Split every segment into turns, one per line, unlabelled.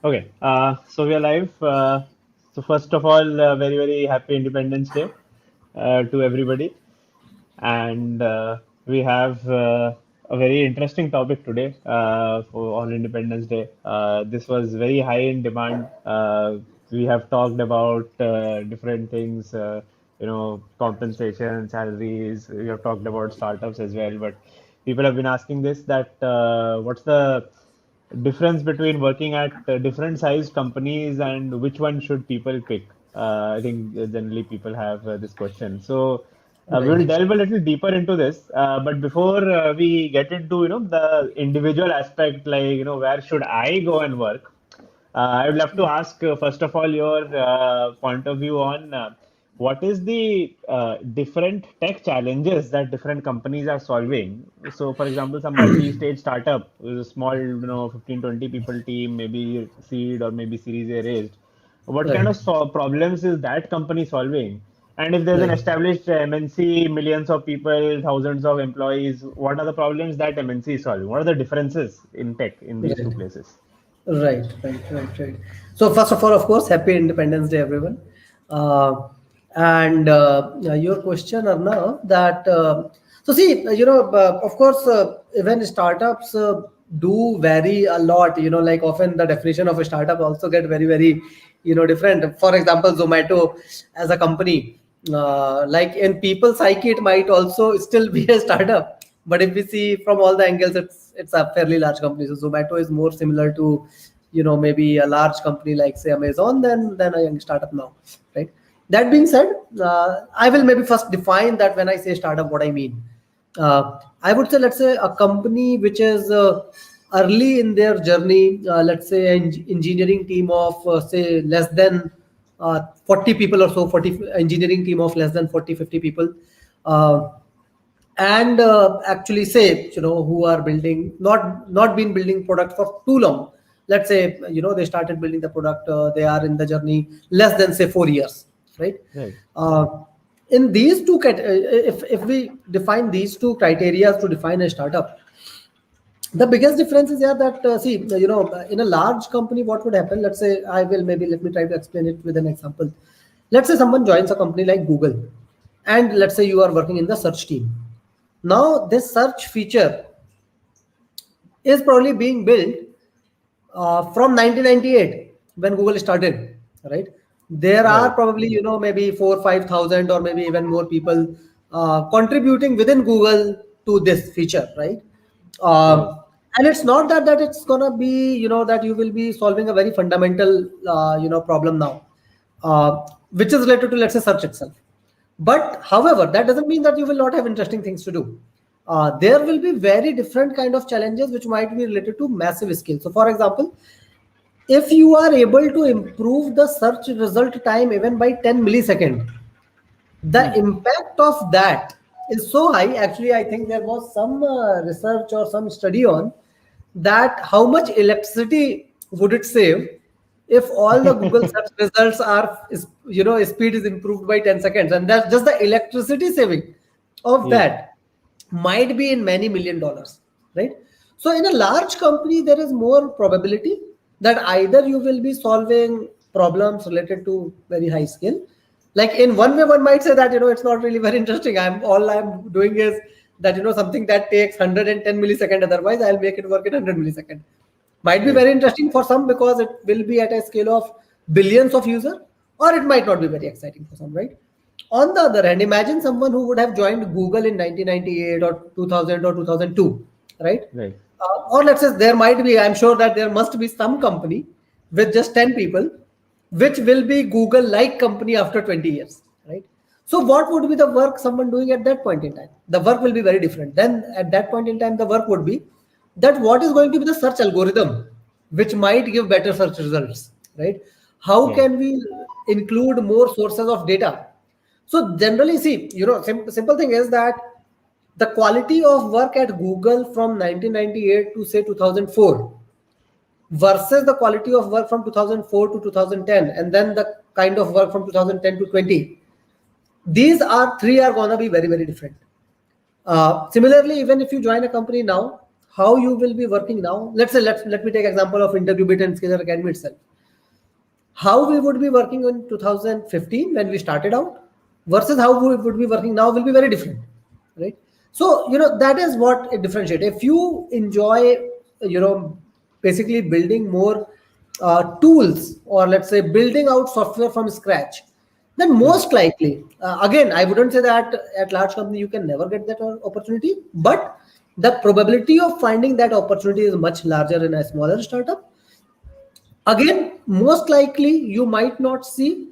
Okay, so we are live. So first of all, very very happy Independence Day to everybody, and we have a very interesting topic today for on Independence Day. This was very high in demand. We have talked about different things, compensation, salaries. We have talked about startups as well, but people have been asking this that what's the difference between working at different sized companies and which one should people pick? I think generally people have this question. So we will
Right.
delve a little deeper into this. But before we get into the individual aspect, like where should I go and work? I would love to ask, first of all, your point of view on what is the different tech challenges that different companies are solving. So, for example, some multi-stage startup with a small, 15, 20 people team, maybe seed or maybe Series A raised. What kind
Right.
of problems is that company solving? And if there's an
Right.
established MNC, millions of people, thousands of employees, what are the problems that MNC is solving? What are the differences in tech in these two
Right.
places?
Right. So first of all, of course, happy Independence Day, everyone. And your question, Arnav, that so see, of course, even startups do vary a lot. Like often the definition of a startup also get very, different. For example, Zomato as a company, like in people's psyche, it might also still be a startup. But if we see from all the angles, it's a fairly large company. So Zomato is more similar to, maybe a large company like say Amazon than a young startup now, right? That being said, I will maybe first define that when I say startup, what I mean. I would say, let's say a company which is early in their journey, let's say an engineering team of say less than 40 people or so, 40 engineering team of less than 40, 50 people. Uh, and actually say who are building not been building product for too long. Let's say they started building the product, they are in the journey less than say 4 years, right?
Right.
uh, in these two if we define these two criteria to define a startup, the biggest difference is here that see in a large company, what would happen? Let's say let me try to explain it with an example. Let's say someone joins a company like Google, and let's say you are working in the search team. Now this search feature is probably being built from 1998 when Google started, right? There are
Right.
probably maybe 4 5,000 or maybe even more people contributing within Google to this feature, right?
Right.
And it's not that it's gonna be that you will be solving a very fundamental problem now, which is related to, let's say, search itself. But however, that doesn't mean that you will not have interesting things to do. There will be very different kind of challenges which might be related to massive scale. So for example, if you are able to improve the search result time even by 10 millisecond, the
Hmm.
impact of that is so high. Actually, I think there was some research or some study on that, how much electricity would it save if all the Google search results are speed is improved by 10 seconds, and that's just the electricity saving of
Yeah.
that might be in many million dollars, right? So in a large company, there is more probability that either you will be solving problems related to very high skill. Like in one way, one might say that it's not really very interesting. I'm doing is that something that takes 110 millisecond. Otherwise, I'll make it work in 100 millisecond. Might be
Right.
very interesting for some because it will be at a scale of billions of user, or it might not be very exciting for some, right? On the other hand, imagine someone who would have joined Google in 1998 or 2000 or 2002, right?
Right.
Or let's say there might be, I'm sure that there must be some company with just 10 people, which will be Google like company after 20 years, right? So what would be the work someone doing at that point in time? The work will be very different. Then at that point in time, the work would be that what is going to be the search algorithm, which might give better search results, right? How
Right.
can we include more sources of data? So generally, see, simple thing is that the quality of work at Google from 1998 to say 2004 versus the quality of work from 2004 to 2010, and then the kind of work from 2010 to 20, these are three are going to be very different. Similarly, even if you join a company now, how you will be working now. Let's say, let me take example of interview bit and Scalar Academy itself. How we would be working in 2015 when we started out versus how we would be working now will be very different, right? So that is what it differentiates. If you enjoy basically building more tools, or let's say building out software from scratch, then most likely, again, I wouldn't say that at large company you can never get that opportunity, but the probability of finding that opportunity is much larger in a smaller startup. Again, most likely you might not see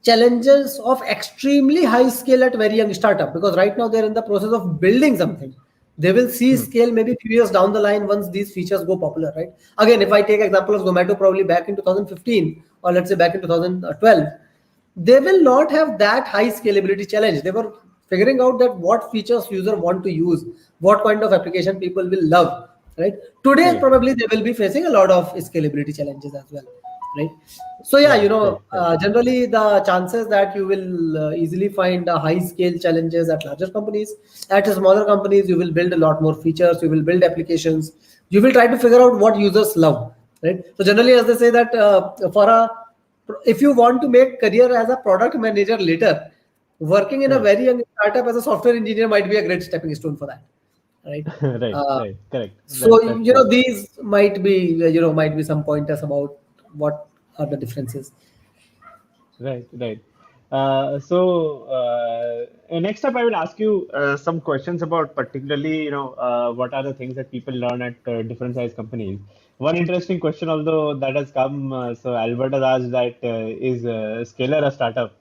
challenges of extremely high scale at very young startup, because right now they're in the process of building something. They will see scale maybe few years down the line once these features go popular, right? Again, if I take example of Zomato, probably back in 2015, or let's say back in 2012, they will not have that high scalability challenge. They were figuring out that what features user want to use, what kind of application people will love, right? Today
Right.
probably they will be facing a lot of scalability challenges as well, right? So yeah,
Right.
generally the chances that you will easily find high scale challenges at larger companies. At smaller companies you will build a lot more features, you will build applications, you will try to figure out what users love, right? So generally, as they say that if you want to make career as a product manager later, working in a
Right.
very young startup as a software engineer might be a great stepping stone for that, right?
Right.
uh,
Right. Correct.
so
That's true.
these might be some pointers about what are the differences.
Right. Next up, I will ask you some questions about particularly, what are the things that people learn at different size companies. One interesting question, although that has come, so Albert has asked that is Scalar a startup?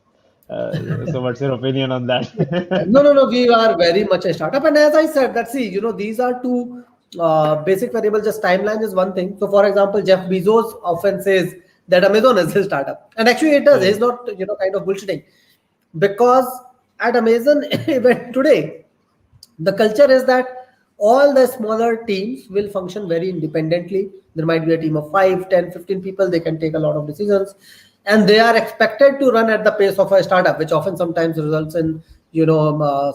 So what's your opinion on
No,
that?
no, no. We are very much a startup, and as I said, that see, these are two basic variables. Just timeline is one thing. So, for example, Jeff Bezos often says that Amazon is his startup, and actually, it does. He's
Right.
not, kind of bullshitting, because at Amazon even today, the culture is that all the smaller teams will function very independently. There might be a team of 5, 10, 15 people. They can take a lot of decisions, and they are expected to run at the pace of a startup, which often sometimes results in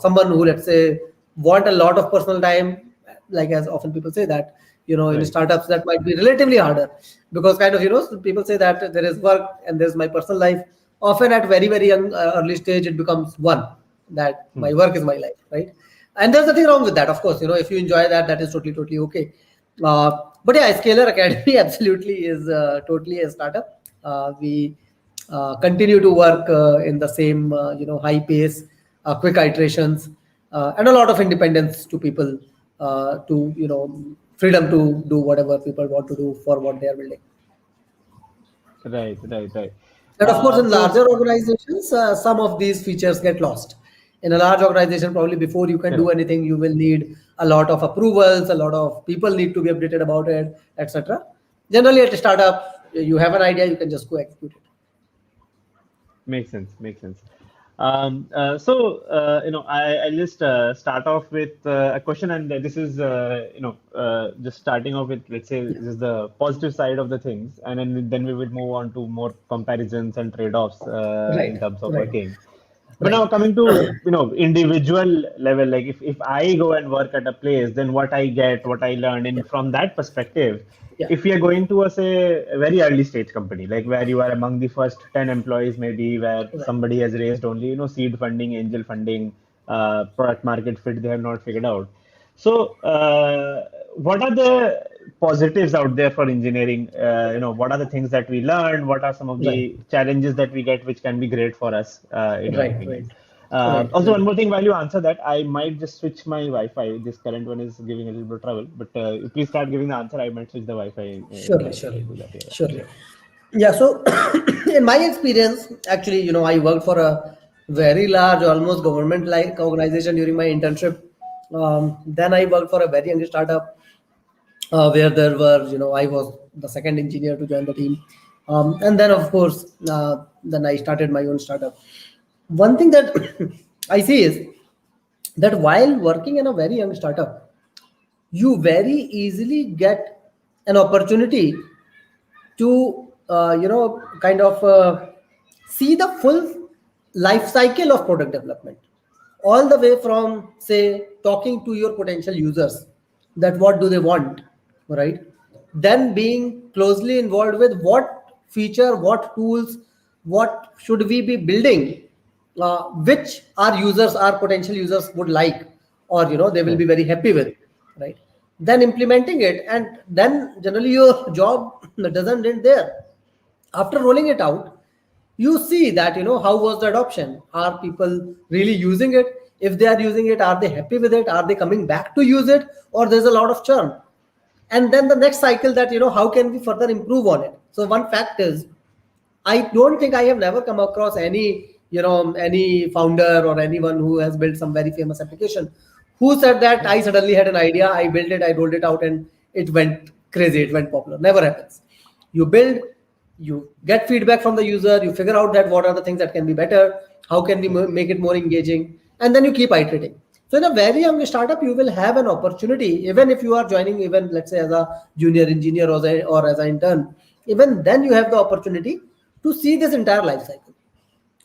someone who, let's say, want a lot of personal time. Like, as often people say that, in
Right.
startups that might be relatively harder, because kind of, people say that there is work and there's my personal life. Often at very, very young early stage it becomes one, that
Hmm.
my work is my life, right? And there's nothing wrong with that, of course. If you enjoy that, that is totally okay. But yeah, Scalar Academy absolutely is totally a startup. We continue to work in the same high pace, quick iterations, and a lot of independence to people, to freedom to do whatever people want to do for what they are building.
Right.
And of course, in
So
larger organizations, some of these features get lost. In a large organization, probably before you can do
correct.
anything, you will need a lot of approvals, a lot of people need to be updated about it, etc. Generally, at a startup, you have an idea, you can just go execute it.
Makes sense. Makes sense. I'll just start off with a question, and this is, just starting off with, let's say,
Yeah.
this is the positive side of the things, and then we will move on to more comparisons and trade-offs in
Right,
terms of
right,
working. But
right.
now coming to, individual level, like if I go and work at a place, then what I get, what I learn,
Yeah,
and from that perspective,
yeah,
if we are going to say a very early stage company, like where you are among the first 10 employees, maybe where
right.
somebody has raised only, seed funding, angel funding, product market fit, they have not figured out. So, what are the positives out there for engineering? What are the things that we learn? What are some of
Right,
the challenges that we get, which can be great for us, in your
right,
opinion?
right, right,
Also,
right.
one more thing, while you answer that, I might just switch my Wi-Fi. This current one is giving a little bit of trouble, but please start giving the answer. I might switch the Wi-Fi
Surely,
if I
surely,
do that. Yeah.
surely. Yeah, so in my experience, actually, I worked for a very large, almost government-like organization during my internship. Then I worked for a very young startup, where there were, I was the second engineer to join the team. And then, of course, then I started my own startup. One thing that I see is that while working in a very young startup, you very easily get an opportunity to kind of see the full life cycle of product development, all the way from, say, talking to your potential users, that what do they want, right? Then being closely involved with what feature, what tools, what should we be building, which our users, our potential users would like, or they will be
Right.
very happy with, right? Then implementing it, and then generally your job doesn't end there. After rolling it out, you see that how was the adoption, are people really using it? If they are using it, are they happy with it? Are they coming back to use it, or there's a lot of churn? And then the next cycle, that how can we further improve on it? So one fact is, I don't think, I have never come across any founder or anyone who has built some very famous application who said that I suddenly had an idea, I built it, I rolled it out, and it went crazy, it went popular. Never happens. You build, you get feedback from the user, you figure out that what are the things that can be better, how can we make it more engaging, and then you keep iterating. So in a very young startup, you will have an opportunity, even if you are joining, even let's say as a junior engineer, or as an intern, even then you have the opportunity to see this entire life cycle.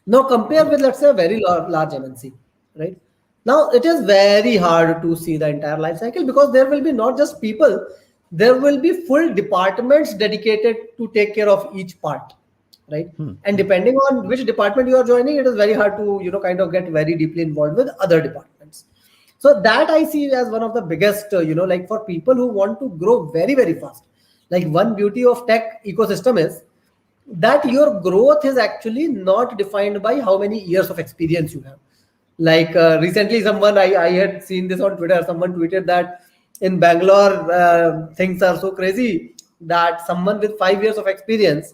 Now compare with, let's say, a very large MNC, right? Now it is very hard to see the entire life cycle, because there will be not just people, there will be full departments dedicated to take care of each part, right?
Hmm.
And depending on which department you are joining, it is very hard to kind of get very deeply involved with other departments. So that I see as one of the biggest, like for people who want to grow very, very fast. Like one beauty of tech ecosystem is that your growth is actually not defined by how many years of experience you have. Like recently, I had seen this on Twitter. Someone tweeted that in Bangalore, things are so crazy that someone with 5 years of experience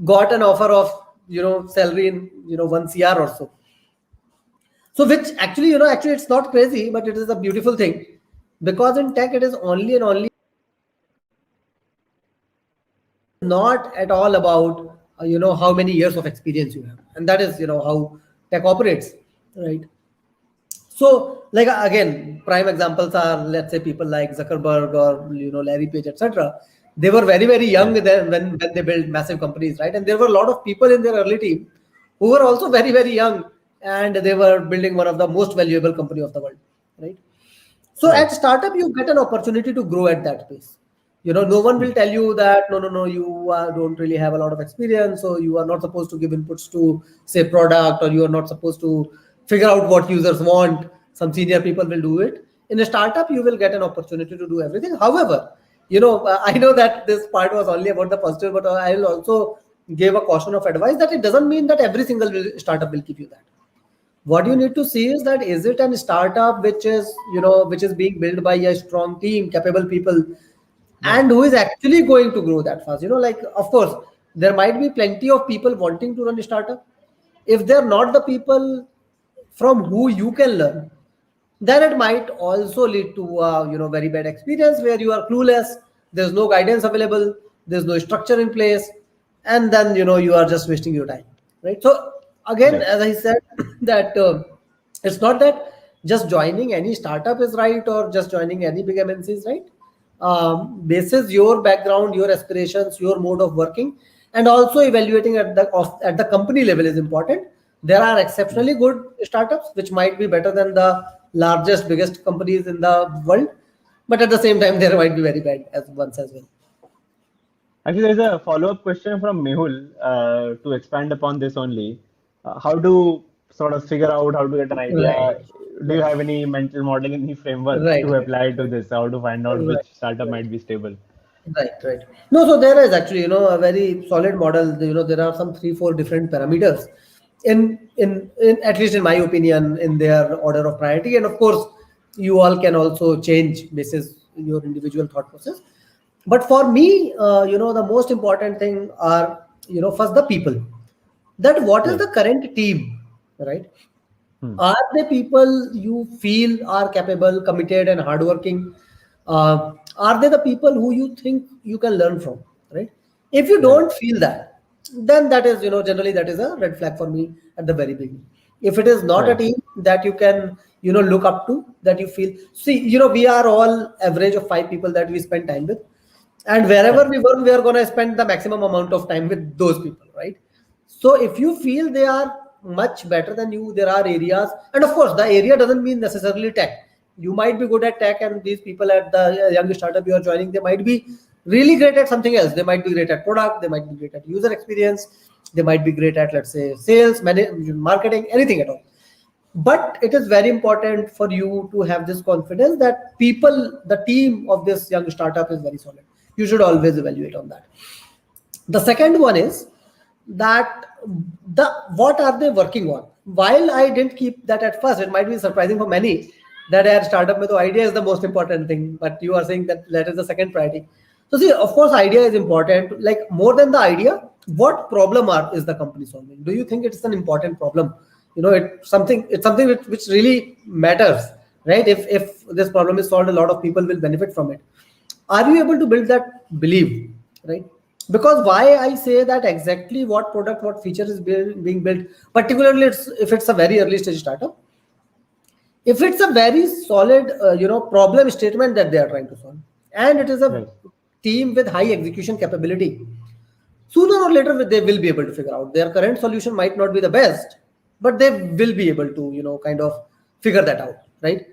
got an offer of salary in 1 CR or so. So which actually, actually it's not crazy, but it is a beautiful thing, because in tech it is only and only not at all about how many years of experience you have, and that is how tech operates, right? So like again, prime examples are, let's say, people like Zuckerberg or Larry Page, etc. They were very, very young
Right.
then when they built massive companies, right? And there were a lot of people in their early team who were also very, very young, and they were building one of the most valuable company of the world, right? So
Right.
at startup, you get an opportunity to grow at that pace. No one will
Hmm.
tell you that no, you don't really have a lot of experience, so you are not supposed to give inputs to say product, or you are not supposed to figure out what users want. Some senior people will do it. In a startup, you will get an opportunity to do everything. However, I know that this part was only about the positive, but I will also give a caution of advice that it doesn't mean that every single startup will give you that. What you need to see is that, is it a startup which is being built by a strong team, capable people,
Right.
and who is actually going to grow that fast. Like, of course, there might be plenty of people wanting to run a startup. If they're not the people from who you can learn, then it might also lead to a very bad experience, where you are clueless, there's no guidance available, there's no structure in place, and then you are just wasting your time, right? So again,
Right.
as I said, that it's not that just joining any startup is right, or just joining any big MNC is right. Basis your background, your aspirations, your mode of working, and also evaluating at the company level is important. There are exceptionally good startups which might be better than the largest, biggest companies in the world, but at the same time, there might be very bad as ones as well.
Actually, there's a follow-up question from Mehul to expand upon this only. How to sort of figure out how to get an
Right,
idea? Do you have any mental model, any framework
right,
to
right,
apply to this? How to find out
right.
which startup might be stable?
Right, right. No, so there is actually, a very solid model. There are some 3, 4 different parameters in at least in my opinion, in their order of priority. And of course, you all can also change basis your individual thought process. But for me, the most important thing are, first the people. That what is
Right.
the current team, right?
Hmm.
Are the people you feel are capable, committed, and hardworking? Are they the people who you think you can learn from? Right? If you
Right.
don't feel that, then that is, generally that is a red flag for me at the very beginning. If it is not a
Right.
team that you can, look up to, that you feel, see, we are all average of 5 people that we spend time with, and wherever
Correct.
we work, we are going to spend the maximum amount of time with those people, right? So if you feel they are much better than you, there are areas, and of course, the area doesn't mean necessarily tech. You might be good at tech, and these people at the young startup you are joining, they might be really great at something else. They might be great at product, they might be great at user experience, they might be great at, let's say, sales, marketing, anything at all. But it is very important for you to have this confidence that people, the team of this young startup is very solid. You should always evaluate on that. The second one is that what are they working on? While I didn't keep that at first, it might be surprising for many that at startup mein, the idea is the most important thing, but you are saying that is the second priority. So see, of course, idea is important. Like more than the idea, what problem is the company solving? Do you think it's an important problem? It's something which really matters, right? If this problem is solved, a lot of people will benefit from it. Are you able to build that belief, right? Because why I say that exactly what product, what feature is being built, particularly if it's a very early stage startup, if it's a very solid, problem statement that they are trying to solve, and it is a team with high execution capability, sooner or later they will be able to figure out. Their current solution might not be the best, but they will be able to, kind of figure that out, right?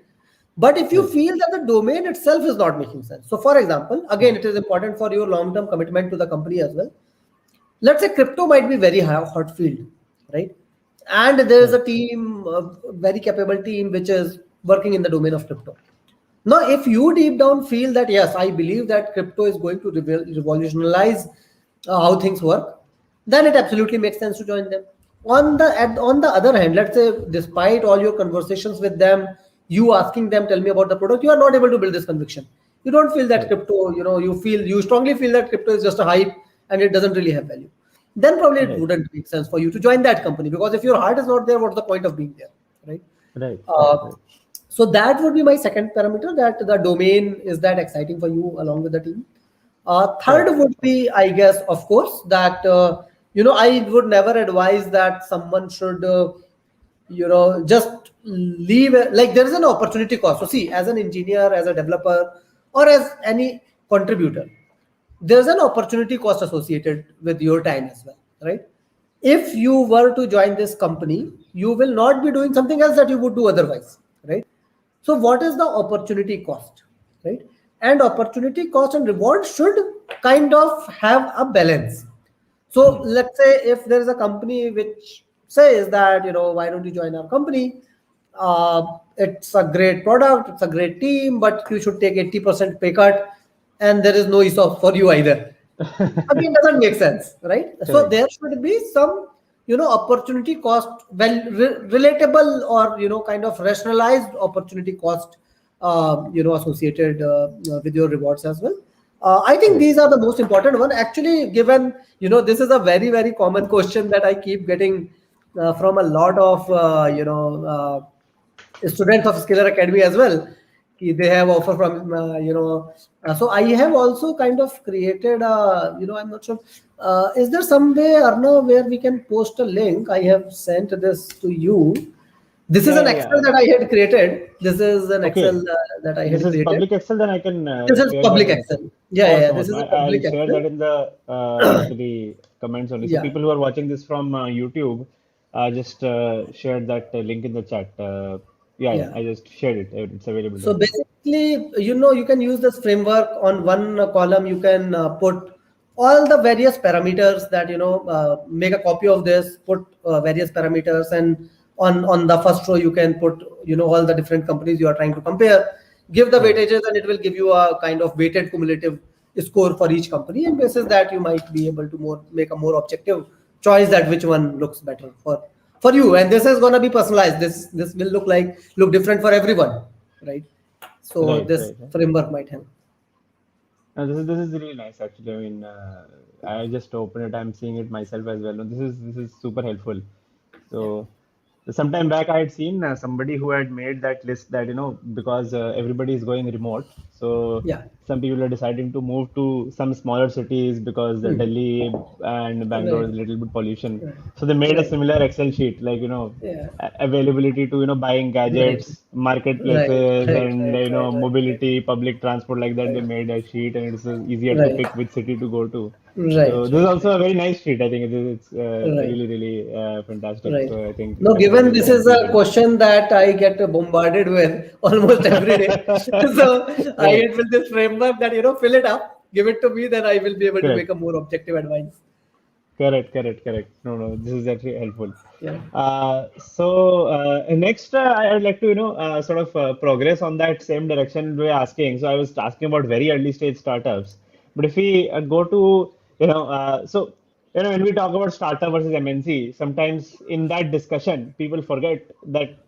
But if you feel that the domain itself is not making sense, so for example, again, it is important for your long-term commitment to the company as well. Let's say crypto might be very hot field, right? And there is a team, a very capable team, which is working in the domain of crypto. Now, if you deep down feel that, yes, I believe that crypto is going to revolutionize how things work, then it absolutely makes sense to join them. On the other hand, let's say despite all your conversations with them, you asking them, tell me about the product, you are not able to build this conviction. You don't feel that crypto, you strongly feel that crypto is just a hype and it doesn't really have value. Then probably it wouldn't make sense for you to join that company, because if your heart is not there, what's the point of being there, right?
Right.
So that would be my second parameter, that the domain is that exciting for you along with the team. Third would be, I guess, of course, that I would never advise that someone should just leave like there is an opportunity cost. So see, as an engineer, as a developer, or as any contributor, there's an opportunity cost associated with your time as well, right? If you were to join this company, you will not be doing something else that you would do otherwise, right? So what is the opportunity cost, right? And opportunity cost and reward should kind of have a balance. So let's say if there is a company which says that, why don't you join our company? It's a great product, it's a great team, but you should take 80% pay cut, and there is no ESOP for you either. Again, doesn't make sense, right? So there should be some, opportunity cost, relatable or, kind of rationalized opportunity cost, associated with your rewards as well. I think these are the most important one. Actually, given, this is a very, very common question that I keep getting from a lot of, students of Scalar Academy as well. They have offer from, so I have also kind of created, I'm not sure. Is there some way, Arnav, where we can post a link? I have sent this to you. This is an Excel that I had created. This is an Excel that I had created.
This is public Excel, then I can.
This is public Excel. Yeah. This is a public
Excel. I'll share that in the actually comments only. So people who are watching this from YouTube, just shared that link in the chat. I just shared it. It's available.
So basically, you can use this framework. On one column, you can put all the various parameters that, make a copy of this, put various parameters, and on the first row, you can put, all the different companies you are trying to compare, give the weightages, and it will give you a kind of weighted cumulative score for each company. And basis that you might be able to make a more objective choice that which one looks better for you. And this is going to be personalized. This will look different for everyone, right? So this framework might help.
This is really nice, actually. I mean, I just opened it. I'm seeing it myself as well. This is super helpful. So sometime back, I had seen somebody who had made that list that, because everybody is going remote. So some people are deciding to move to some smaller cities because Delhi and Bangalore is a little bit pollution. So they made a similar Excel sheet, like, availability to, buying gadgets, marketplaces, and, mobility, public transport, like that. They made a sheet, and it's easier to pick which city to go to.
Right,
So this is
right,
also a very nice treat. I think it's
right,
really, really fantastic.
right.
So I think
No, given
definitely
this
it's
is a
completed.
question that I get bombarded with almost every day, so I
Right.
get with this framework that fill it up, give it to me, then I will be able to make
Correct.
a more objective advice.
Correct. No, no, this is actually helpful.
Yeah.
Next, I would like to, sort of progress on that same direction we were asking. So I was asking about very early stage startups. But if we go to, when we talk about startup versus MNC, sometimes in that discussion, people forget that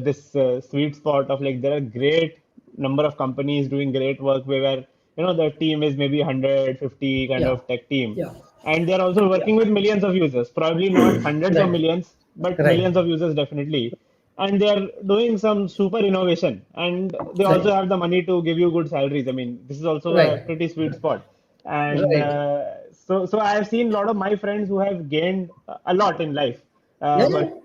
this sweet spot of like there are great number of companies doing great work where, the team is maybe 150 kind
Yeah.
of tech team,
Yeah.
and they're also
Yeah.
working with millions of users, probably not hundreds of
Right.
millions, but
Right.
millions of users definitely. And they're doing some super innovation, and they also
Right.
have the money to give you good salaries. I mean, this is also a
Right.
pretty sweet spot. And
Right.
so I have seen a lot of my friends who have gained a lot in life,
Yeah. Yeah.
but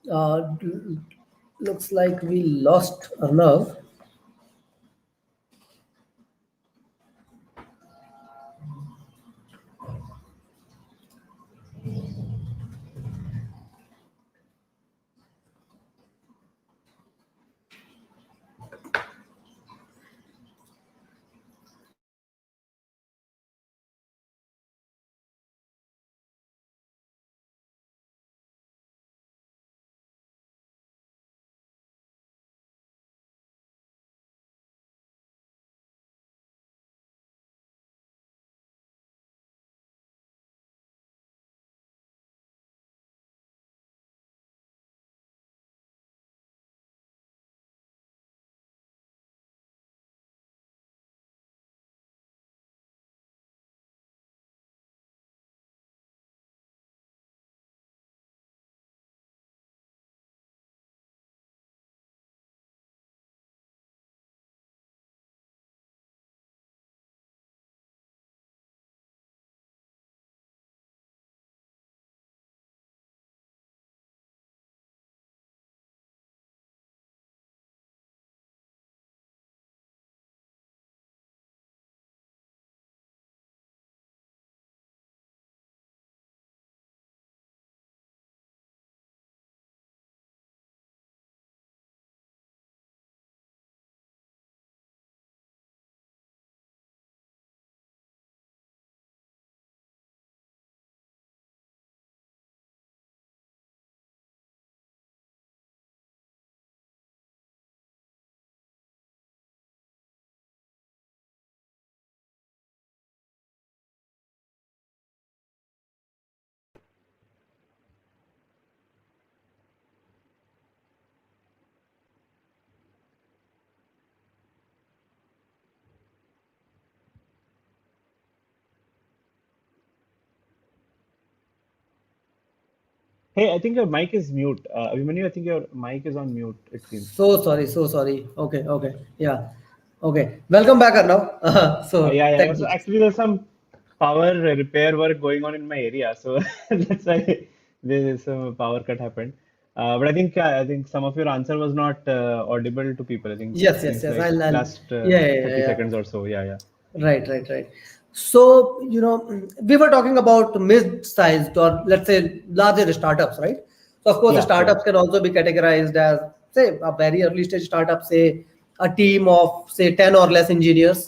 Uh, looks like we lost Arnav.
hey, I think your mic is mute. Abhimanyu, I think your mic is on mute, it seems.
So sorry. So sorry. Okay. Okay. Yeah. Okay. Welcome back, Arnav. So
Yeah.
thank
So
you.
actually, there's some power repair work going on in my area, so that's why there is some power cut happened. But I think some of your answer was not audible to people. I think
Yes. Yes.
seems
Yes.
like
I'll.
last
Yeah. Yeah. Yeah.
30
Yeah.
seconds or so. Yeah.
Right, right, right. So, we were talking about mid-sized or let's say larger startups, right? So, of course, the
Yeah.
startups can also be categorized as, say, a very early stage startup, say, a team of, say, 10 or less engineers.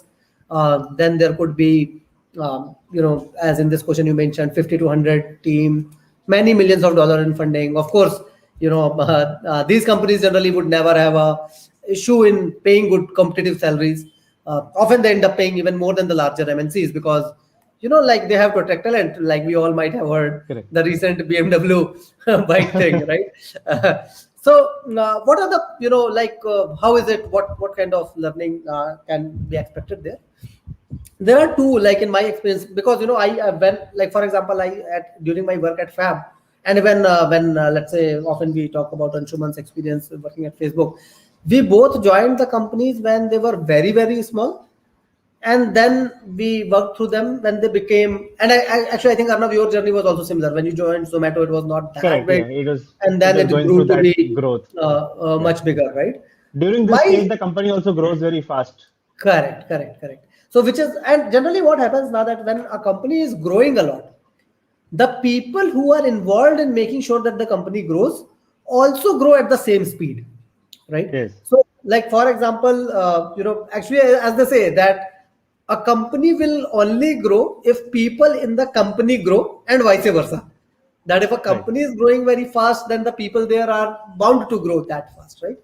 Then there could be, as in this question you mentioned, 50 to 100 team, many millions of dollars in funding. Of course, these companies generally would never have a issue in paying good competitive salaries. Often they end up paying even more than the larger MNCs because like they have to attract talent. Like we all might have heard
Correct.
the recent BMW bike thing, right? What are the how is it? What kind of learning can be expected there? There are two, like in my experience, because I when like for example I at during my work at Fab, and when let's say often we talk about Anshuman's experience working at Facebook, we both joined the companies when they were very very small. and then we worked through them when they became. And I think Arnav, your journey was also similar. When you joined Zomato, it was not that
Correct.
big,
Yeah, it was
and
it
then
was
it
going
grew
through
to
that
be
growth. Yeah.
much bigger, right?
During this
My
stage, the company also grows very fast.
correct. So which is, and generally what happens now that when a company is growing a lot, the people who are involved in making sure that the company grows also grow at the same speed, right?
Yes.
So like for example, actually, as they say that a company will only grow if people in the company grow, and vice versa, that if a
Right.
company is growing very fast, then the people there are bound to grow that fast, right?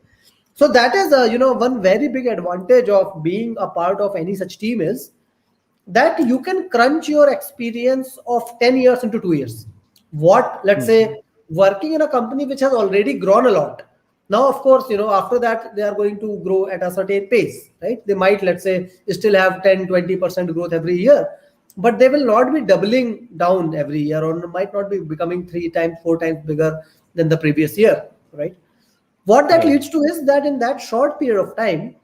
So that is one very big advantage of being a part of any such team is that you can crunch your experience of 10 years into 2 years. What, let's
Hmm.
say, working in a company which has already grown a lot. Now, of course, after that, they are going to grow at a certain pace, right? They might, let's say, still have 10-20% growth every year, but they will not be doubling down every year or might not be becoming 3 times, 4 times bigger than the previous year, right? What that
Right.
leads to is that in that short period of time,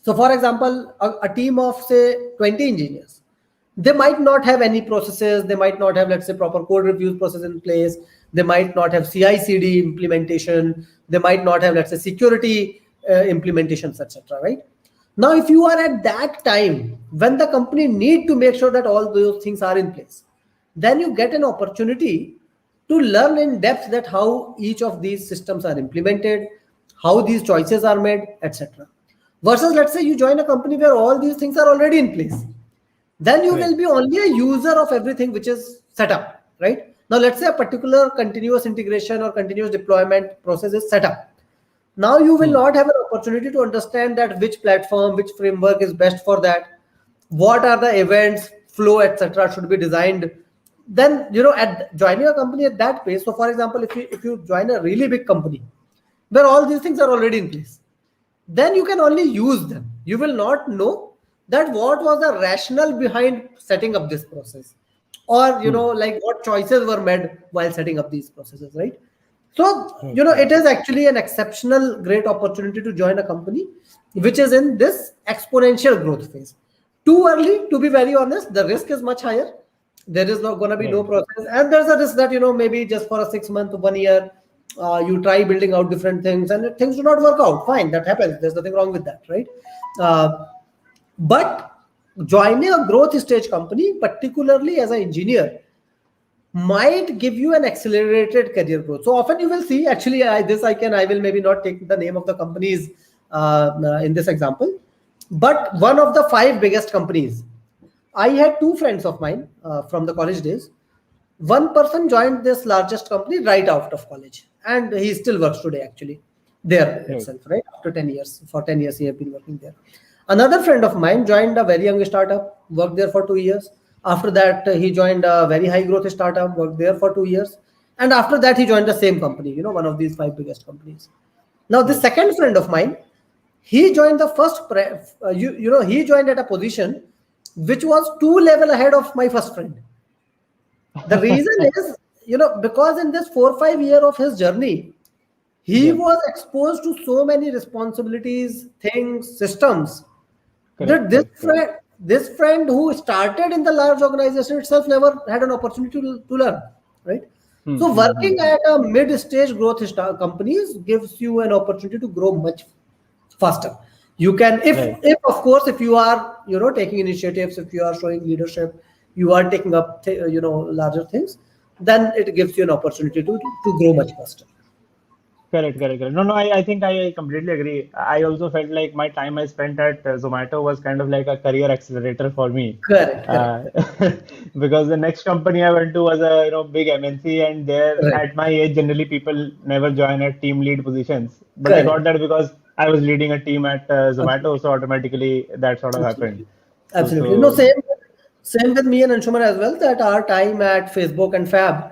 so for example, a team of say 20 engineers, they might not have any processes, they might not have, let's say, proper code reviews process in place, they might not have CI/CD implementation, they might not have, let's say, security implementations, etc., right? Now if you are at that time when the company need to make sure that all those things are in place, then you get an opportunity to learn in depth that how each of these systems are implemented, how these choices are made, etc. Versus, let's say, you join a company where all these things are already in place, then you
Right.
will be only a user of everything which is set up, right? Now let's say a particular continuous integration or continuous deployment process is set up. Now you will
Hmm.
not have an opportunity to understand that which platform, which framework is best for that, what are the events, flow, etc. should be designed. Then at joining a company at that pace. So for example, if you join a really big company where all these things are already in place, then you can only use them. You will not know that what was the rationale behind setting up this process, or
Hmm.
like what choices were made while setting up these processes, right? So
Right. Right.
it is actually an exceptional great opportunity to join a company which is in this exponential growth phase. Too early, to be very honest, the risk is much higher. There is not going to be no
Right.
process, and there's a risk that maybe just for a 6 month, 1 year, you try building out different things and things do not work out. Fine, that happens. There's nothing wrong with that, right? But joining a growth stage company, particularly as an engineer, might give you an accelerated career growth. So often you will see, actually, I will maybe not take the name of the companies in this example, but one of the five biggest companies, I had two friends of mine from the college days. One person joined this largest company right out of college, and he still works today, actually, there
Right.
itself, right? After 10 years, for 10 years, he has been working there. Another friend of mine joined a very young startup, worked there for 2 years. After that, he joined a very high growth startup, worked there for 2 years. And after that, he joined the same company, one of these five biggest companies. Now, the
Right.
second friend of mine, he joined the he joined at a position which was two level ahead of my first friend. The reason is, because in this 4 5 year of his journey, he
Yeah.
was exposed to so many responsibilities, things, systems, that
Correct. Correct. Correct.
this friend who started in the large organization itself never had an opportunity to learn, right?
Hmm.
So
Hmm. Hmm.
working
Hmm.
at a mid-stage growth companies gives you an opportunity to grow much faster. You can,
Right.
if of course, if you are taking initiatives, if you are showing leadership, you are taking up larger things, then it gives you an opportunity to grow much faster.
Correct, correct, correct. No, no, I think I completely agree. I also felt like my time I spent at Zomato was kind of like a career accelerator for me.
Correct.
Uh, because the next company I went to was a big MNC, and there
Right.
at my age generally people never join at team lead positions. But I got
Correct.
that because I was leading a team at Zomato,
Absolutely.
so automatically that sort of happened.
Absolutely.
So
Absolutely. No,
so
same with me and Anshuman as well. That our time at Facebook and Fab,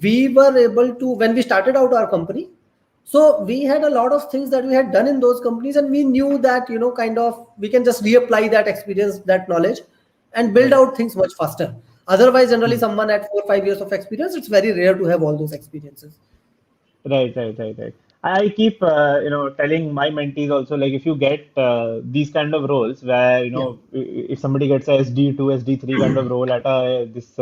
we were able to, when we started out our company, so we had a lot of things that we had done in those companies, and we knew that kind of we can just reapply that experience, that knowledge, and build
right.
out things much faster. Otherwise, generally,
Hmm.
someone at 4 5 years of experience, it's very rare to have all those experiences.
Right, right, right, right. I keep telling my mentees also, like, if you get these kind of roles where
Yeah,
if somebody gets a SD2 SD3 kind of role at a this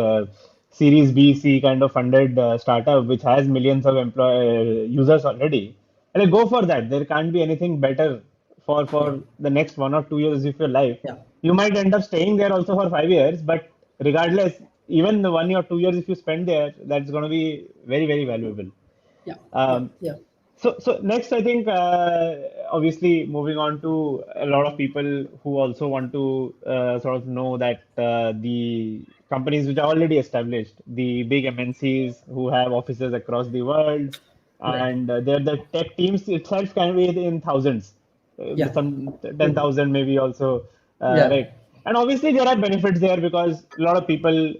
Series B C kind of funded startup which has millions of employ users already, and like, go for that. There can't be anything better
yeah,
for the next 1 or 2 years of your life.
yeah,
You might end up staying there also for 5 years, but regardless, even the 1 or 2 years if you spend there, that's going to be very, very valuable.
yeah, yeah,
Um,
yeah.
so next, I think obviously moving on to a lot of people who also want to sort of know that the companies which are already established, the big MNCs who have offices across the world,
Right.
and the tech teams itself can be in thousands,
Yeah.
some
Hmm.
10,000 maybe also,
Yeah.
right? And obviously there are benefits there because a lot of people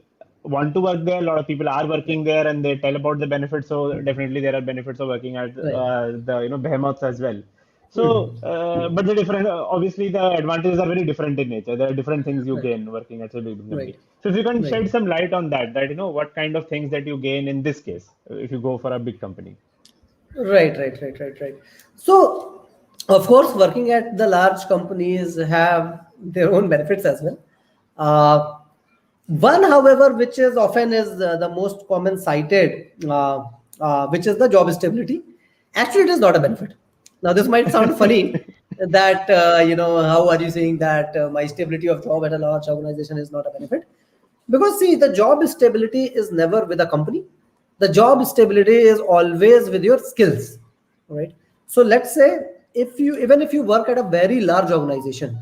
want to work there. A lot of people are
Right.
working there, and they tell about the benefits. So definitely there are benefits of working at
Right.
the behemoths as well. So,
Hmm.
but the different obviously the advantages are very different in nature. There are different things you
Right.
gain working at a big company.
Right.
So if you can
Right.
shed some light on that, what kind of things that you gain in this case if you go for a big company.
Right, right, right, right, right. So, of course, working at the large companies have their own benefits as well. Uh, One, however, which is often is the most common cited, which is the job stability. Actually, it is not a benefit. Now, this might sound funny that how are you saying that my stability of job at a large organization is not a benefit? Because see, the job stability is never with a company. The job stability is always with your skills, right? So let's say if you even if you work at a very large organization,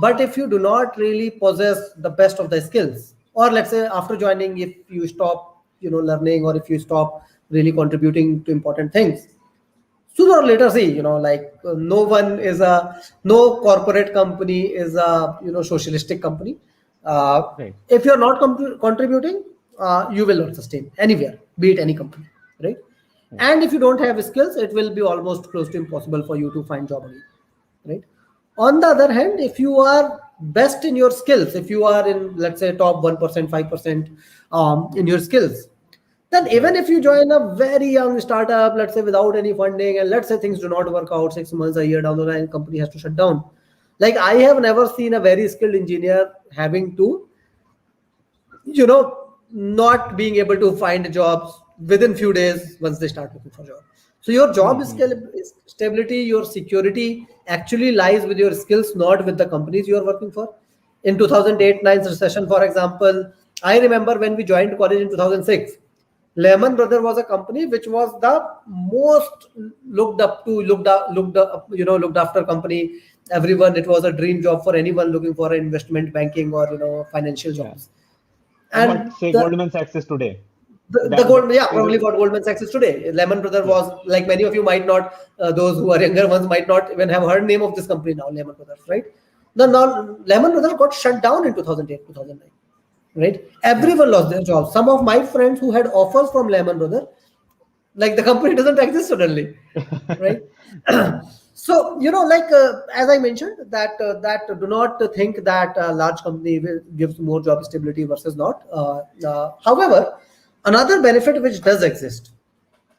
but if you do not really possess the best of the skills, or let's say after joining, if you stop, learning, or if you stop really contributing to important things, sooner or later, see, no corporate company is a socialistic company. uh,
Right.
if you're not contributing, you will not sustain anywhere, be it any company, right?
Right.
And if you don't have skills, it will be almost close to impossible for you to find job again, right? On the other hand, if you are best in your skills, if you are in, let's say, top 1%, 5% in your skills, then
Right.
even if you join a very young startup, let's say without any funding, and let's say things do not work out, 6 months, a year down the line, company has to shut down. Like, I have never seen a very skilled engineer having to, not being able to find jobs within few days once they start looking for job. So your job
Mm-hmm.
stability, your security actually lies with your skills, not with the companies you are working for. In 2008-9 recession, for example, I remember when we joined college in 2006, Lehman Brothers was a company which was the most looked after company. Everyone, it was a dream job for anyone looking for investment banking or financial
Yeah.
jobs.
What
And
say Goldman Sachs is today?
the
That
Goldman, yeah,
is
probably
it.
what Goldman Sachs is today. Lehman Brothers
Yeah.
was, like, many of you might not, those who are younger ones might not even have heard name of this company now, Lehman Brothers, right? The non Lehman Brothers got shut down in 2008, 2009, right?
Yeah.
Everyone lost their jobs. Some of my friends who had offers from Lehman Brothers, like, the company doesn't exist suddenly, right? So, as I mentioned, that do not think that a large company gives more job stability versus not. However, another benefit which does exist,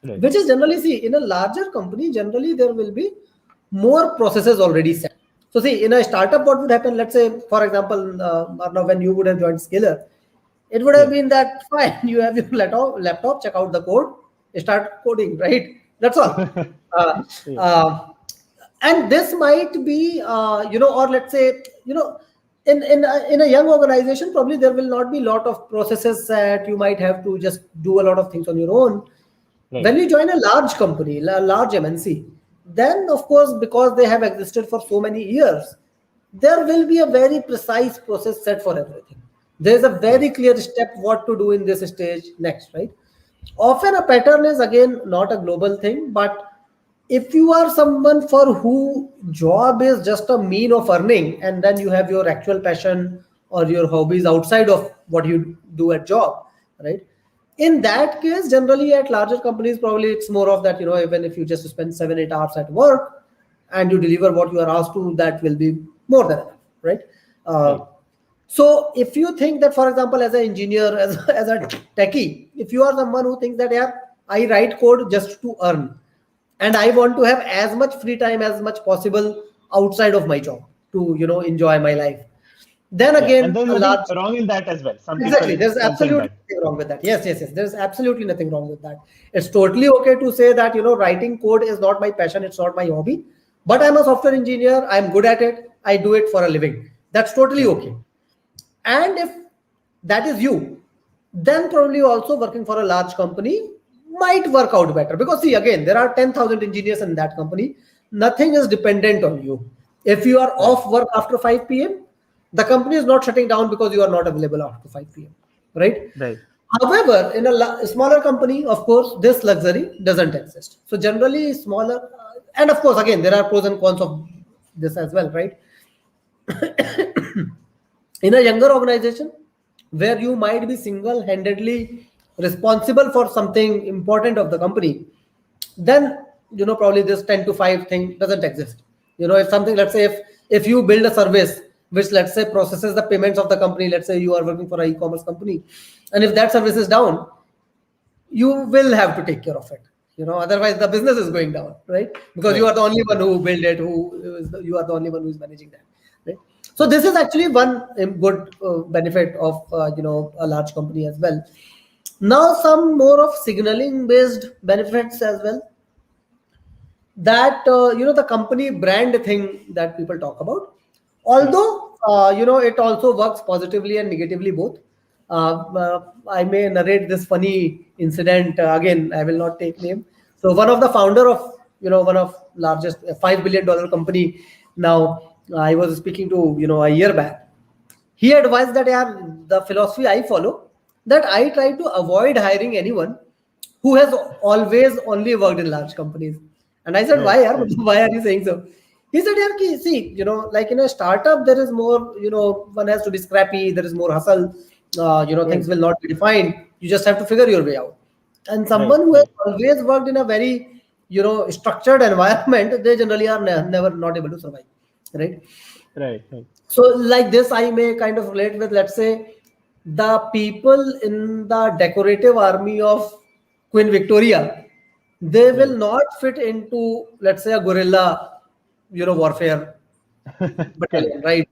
Right.
which is generally, see, in a larger company, generally there will be more processes already set. So see, in a startup, what would happen? Let's say, for example, Arnav, when you would have joined Scalar, it would have
Yes.
been that fine. You have your laptop, check out the code, start coding, right? That's all. Uh,
Yeah.
uh, and this might be, or let's say, in a young organization, probably there will not be a lot of processes that you might have to just do a lot of things on your own.
Right.
When you join a large company, a large MNC, then of course, because they have existed for so many years, there will be a very precise process set for everything. There's a
Right.
very clear step what to do in this stage next, right? Often a pattern is again not a global thing, but if you are someone for who job is just a mean of earning, and then you have your actual passion or your hobbies outside of what you do at job, right? In that case, generally at larger companies, probably it's more of that, even if you just spend 7-8 hours at work and you deliver what you are asked to, that will be more than enough, right? uh,
Right.
so if you think that, for example, as an engineer, as a techie, if you are someone who thinks that, yeah, I write code just to earn, and I want to have as much free time as much possible outside of my job to enjoy my life. Then
Yeah, and
again,
there's
a
nothing
large.
wrong in that as well. Some
Exactly.
people
There's
can think
absolutely
that.
nothing wrong with that. Yes, yes, yes. There's absolutely nothing wrong with that. It's totally okay to say that, writing code is not my passion, it's not my hobby, but I'm a software engineer, I'm good at it, I do it for a living. That's totally
Right.
okay. And if that is you, then probably also working for a large company might work out better, because see, again, there are 10,000 engineers in that company. Nothing is dependent on you. If you are
Right.
off work after 5 p.m., the company is not shutting down because you are not available after 5 p.m., right?
Right.
However, in a smaller company, of course, this luxury doesn't exist. So generally smaller, and of course, again, there are pros and cons of this as well, right? In a younger organization where you might be single-handedly responsible for something important of the company, then probably this 10 to 5 thing doesn't exist. If something, let's say, if you build a service which, let's say, processes the payments of the company, let's say you are working for an e-commerce company, and if that service is down, you will have to take care of it. Otherwise the business is going down, right? Because you
Right.
are the only one who built it, you are the only one who is managing that, right? So this is actually one good benefit of a large company as well. Now some more of signaling based benefits as well, that the company brand thing that people talk about,
Right.
although it also works positively and negatively both. I may narrate this funny incident. Again, I will not take name. So one of the founder of one of largest $5 billion company now, I was speaking to a year back. He advised that, yeah, the philosophy I follow, that I try to avoid hiring anyone who has always only worked in large companies. And I said,
Right.
why, yaar?
Right.
Why are you saying so? He said, yeah, see, like in a startup, there is more, one has to be scrappy, there is more hustle, things
Right.
will not be defined. You just have to figure your way out. And
Right.
someone who has
Right.
always worked in a very, structured environment, they generally are never not able to survive, right?
Right. Right.
So, like this, I may kind of relate with, let's say, the people in the decorative army of Queen Victoria. They will
Right.
not fit into, let's say, a guerrilla, warfare
Correct.
battalion, right?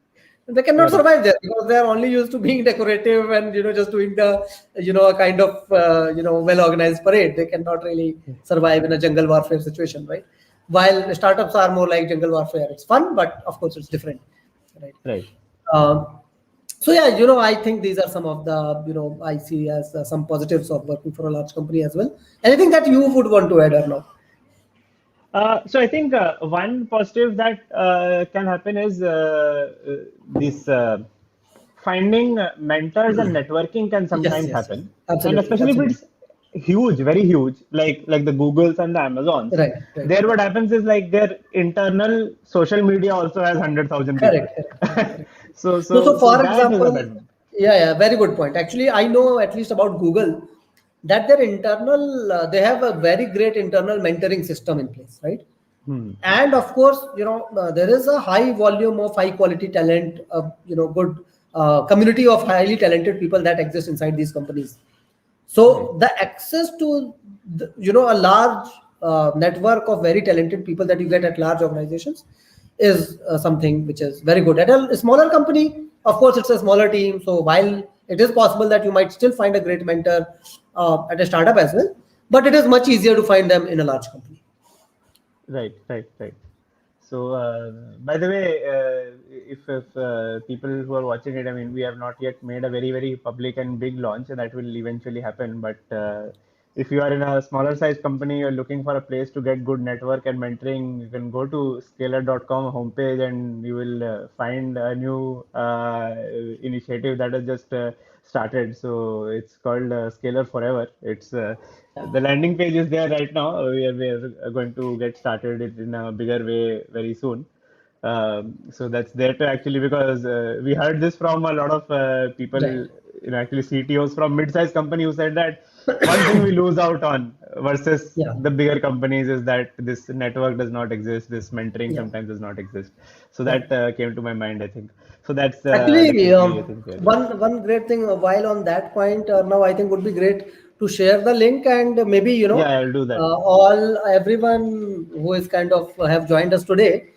They cannot
Correct.
survive there because they are only used to being decorative and just doing the a kind of well organized parade. They cannot really survive in a jungle warfare situation, right? While startups are more like jungle warfare, it's fun, but of course it's different, right?
Right.
Um, so yeah, I think these are some of the I see as some positives of working for a large company as well. Anything that you would want to add, Arnav?
So I think one positive that can happen is this finding mentors and networking can
Yes,
sometimes
yes, yes,
happen, and
absolutely,
especially if
absolutely,
it's huge, very huge, like the Googles and the Amazons.
right, right,
There, what happens is like their internal social media also has 100,000 people.
correct, correct, correct, correct.
So
No,
so
so
so
for
that is a
example,
bad.
yeah, yeah, very good point. Actually, I know at least about Google that their internal, they have a very great internal mentoring system in place, right?
Hmm.
And of course, there is a high volume of high quality talent, good community of highly talented people that exist inside these companies.
Right.
So the access to a large network of very talented people that you get at large organizations is something which is very good. At a smaller company, of course, it's a smaller team. So while it is possible that you might still find a great mentor at a startup as well, but it is much easier to find them in a large company.
Right, right, right. So, by the way, if people who are watching it, I mean, we have not yet made a very public and big launch, and that will eventually happen. But if you are in a smaller size company, you're looking for a place to get good network and mentoring, you can go to Scalar.com homepage, and you will find a new initiative that has just started. So it's called Scalar Forever. It's the landing page is there right now. We are going to get started it in a bigger way very soon. So that's there to actually, because we heard this from a lot of people,
Right.
actually CTOs from mid-sized company who said that one thing we lose out on versus
Yeah.
the bigger companies is that this network does not exist, this mentoring
Yeah.
sometimes does not exist. So
Yeah.
that came to my mind, I think. So that's
Actually,
definitely, I think, very good.
one great thing while on that point, now I think would be great to share the link, and maybe
Yeah, I'll do that.
everyone who is kind of have joined us today.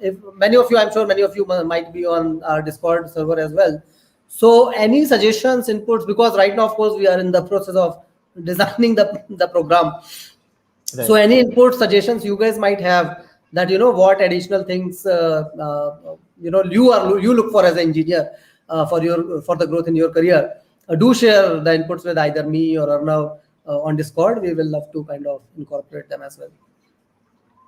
If many of you, I'm sure many of you might be on our Discord server as well. So any suggestions, inputs, because right now, of course, we are in the process of designing the program. So
Right.
any input suggestions you guys might have, that what additional things you look for as an engineer for the growth in your career, do share the inputs with either me or Arnav on Discord. We will love to kind of incorporate them as well.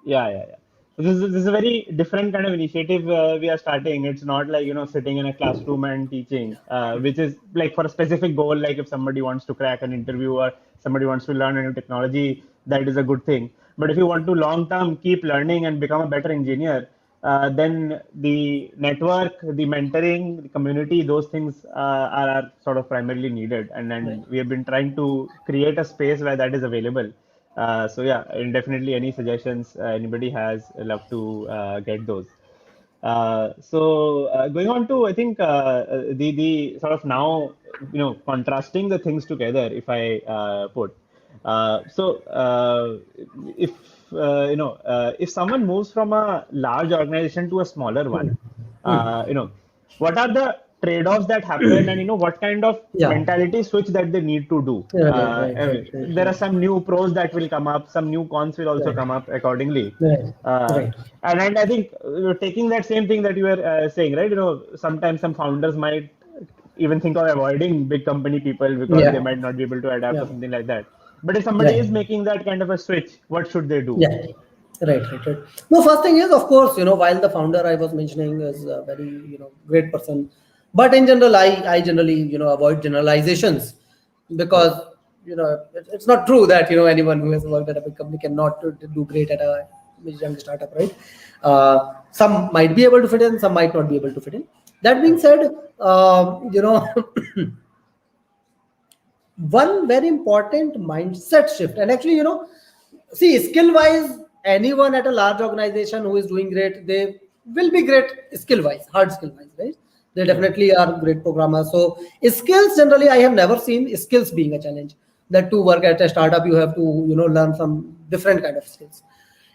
Yeah, yeah, yeah. So this is a very different kind of initiative we are starting. It's not like, sitting in a classroom and teaching, which is like for a specific goal. Like if somebody wants to crack an interview or somebody wants to learn a new technology, that is a good thing. But if you want to long term keep learning and become a better engineer, then the network, the mentoring, the community, those things are sort of primarily needed. And
Right.
then we have been trying to create a space where that is available. So yeah, and definitely any suggestions anybody has, I'd love to get those. So going on to, I think the sort of now, contrasting the things together, if I put. So if if someone moves from a large organization to a smaller one, what are the trade-offs that happen, and what kind of
Yeah.
mentality switch that they need to do?
Right, right,
I
right,
mean,
right,
there are some new pros that will come up, some new cons will also
right,
come up accordingly.
right,
Uh,
right,
and I think taking that same thing that you were saying, right? Sometimes some founders might even think of avoiding big company people because they
yeah,
might not be able to adapt or
yeah,
something like that. But if somebody is
right.
making that kind of a switch, what should they do?
Yeah, right, right, right. No, first thing is, of course, while the founder I was mentioning is a very, great person, but in general, I generally, avoid generalizations, because, it's not true that, anyone who has worked at a big company cannot do great at a young startup, right? Some might be able to fit in, some might not be able to fit in. That being
Right.
said, one very important mindset shift, and actually, see, skill wise, anyone at a large organization who is doing great, they will be great skill wise, hard skill wise, right? They
Right.
definitely are great programmers. So skills, generally, I have never seen skills being a challenge. That to work at a startup, you have to learn some different kind of skills.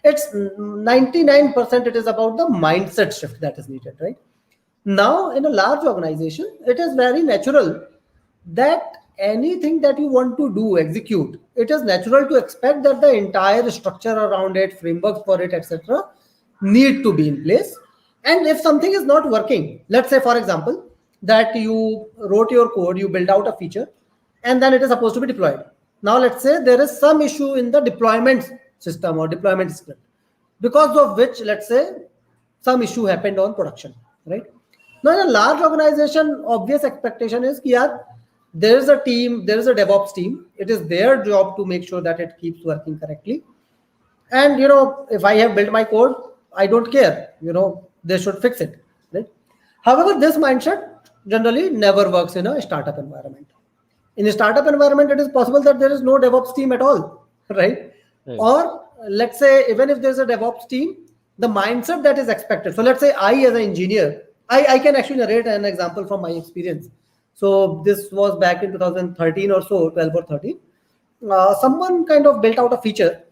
It's 99%, it is about the mindset shift that is needed, right? Now in a large organization, it is very natural that anything that you want to do, execute, it is natural to expect that the entire structure around it, frameworks for it, etc., need to be in place. And if something is not working, let's say for example that you wrote your code, you build out a feature, and then it is supposed to be deployed. Now let's say there is some issue in the deployment system or deployment script, because of which, let's say, some issue happened on production, right? Now in a large organization, obvious expectation is, yeah, there is a team, there is a DevOps team, it is their job to make sure that it keeps working correctly. And if I have built my code, I don't care, they should fix it, right? However, this mindset generally never works in a startup environment. In a startup environment, it is possible that there is no DevOps team at all, right?
Right.
Or let's say, even if there's a DevOps team, the mindset that is expected. So let's say I, as an engineer, I can actually narrate an example from my experience. So this was back in 2013 or so, 12 or 13. Someone kind of built out a feature,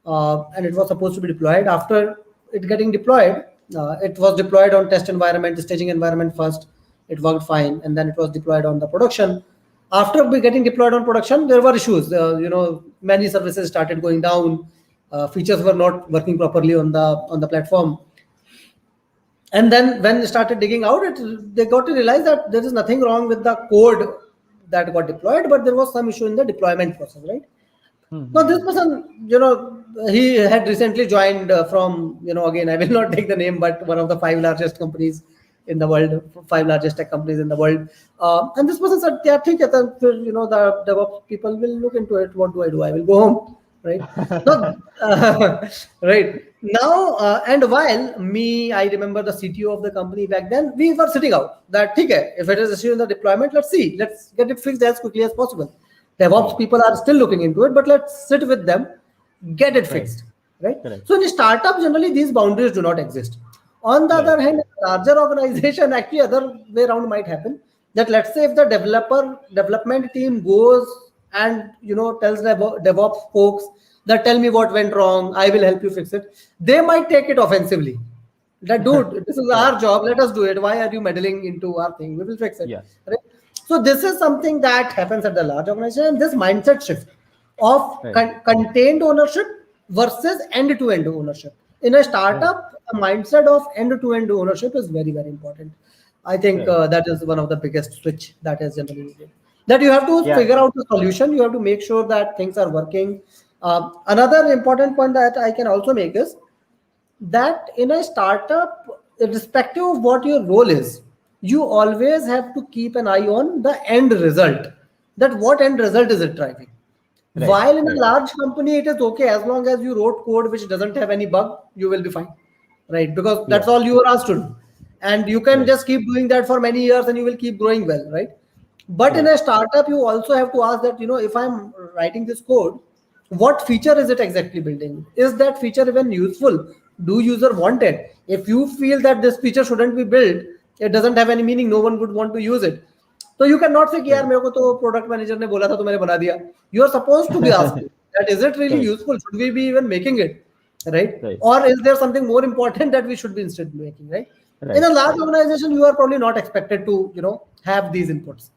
and it was supposed to be deployed. After it getting deployed, it was deployed on test environment, staging environment first. It worked fine, and then it was deployed on the production. After we getting deployed on production, there were issues. Many services started going down. Features were not working properly on the platform. And then when they started digging out, they got to realize that there is nothing wrong with the code that got deployed, but there was some issue in the deployment process, right? Now this
Mm-hmm.
person, he had recently joined from, again, I will not take the name, but one of the five largest companies in the world, five largest tech companies in the world. And this person said, yeah, ठीक है, then, the DevOps people will look into it. What do? I will go home, right? Now, right now, and while me, I remember the CTO of the company back then, we were sitting out that, ठीक है, if it is issue in the deployment, let's get it fixed as quickly as possible. DevOps
Right.
people are still looking into it, but let's sit with them, get it
Right.
fixed, right?
Correct.
So in a startup, generally these boundaries do not exist. On the
Right.
other hand, in a larger organization, actually other way around might happen. That let's say if the development team goes and tells DevOps folks that tell me what went wrong, I will help you fix it, they might take it offensively. That dude, this is our job, let us do it. Why are you meddling into our thing? We will fix it.
Yeah.
Right? So this is something that happens at the large organization, and this mindset shift of
Right.
contained ownership versus end-to-end ownership. In a startup, a mindset of end-to-end ownership is very, very important. I think that is one of the biggest switch that is generally needed. That you have to figure out the solution. You have to make sure that things are working. Another important point that I can also make is that in a startup, irrespective of what your role is, you always have to keep an eye on the end result. That what end result is it driving?
Right.
While in a large company, it is okay as long as you wrote code which doesn't have any bug, you will be fine, right? Because that's all you were asked to do, and you can just keep doing that for many years, and you will keep growing well, right? But in a startup, you also have to ask that if I'm writing this code, what feature is it exactly building? Is that feature even useful? Do user want it? If you feel that this feature shouldn't be built, it doesn't have any meaning, no one would want to use it. So you cannot say कि यार मेरे को तो product manager ने बोला था तो मैंने बना दिया. You are supposed to be asking that is it really useful? Should we be even making it, right? Or is there something more important that we should be instead making, right? In a large organization, you are probably not expected to have these inputs.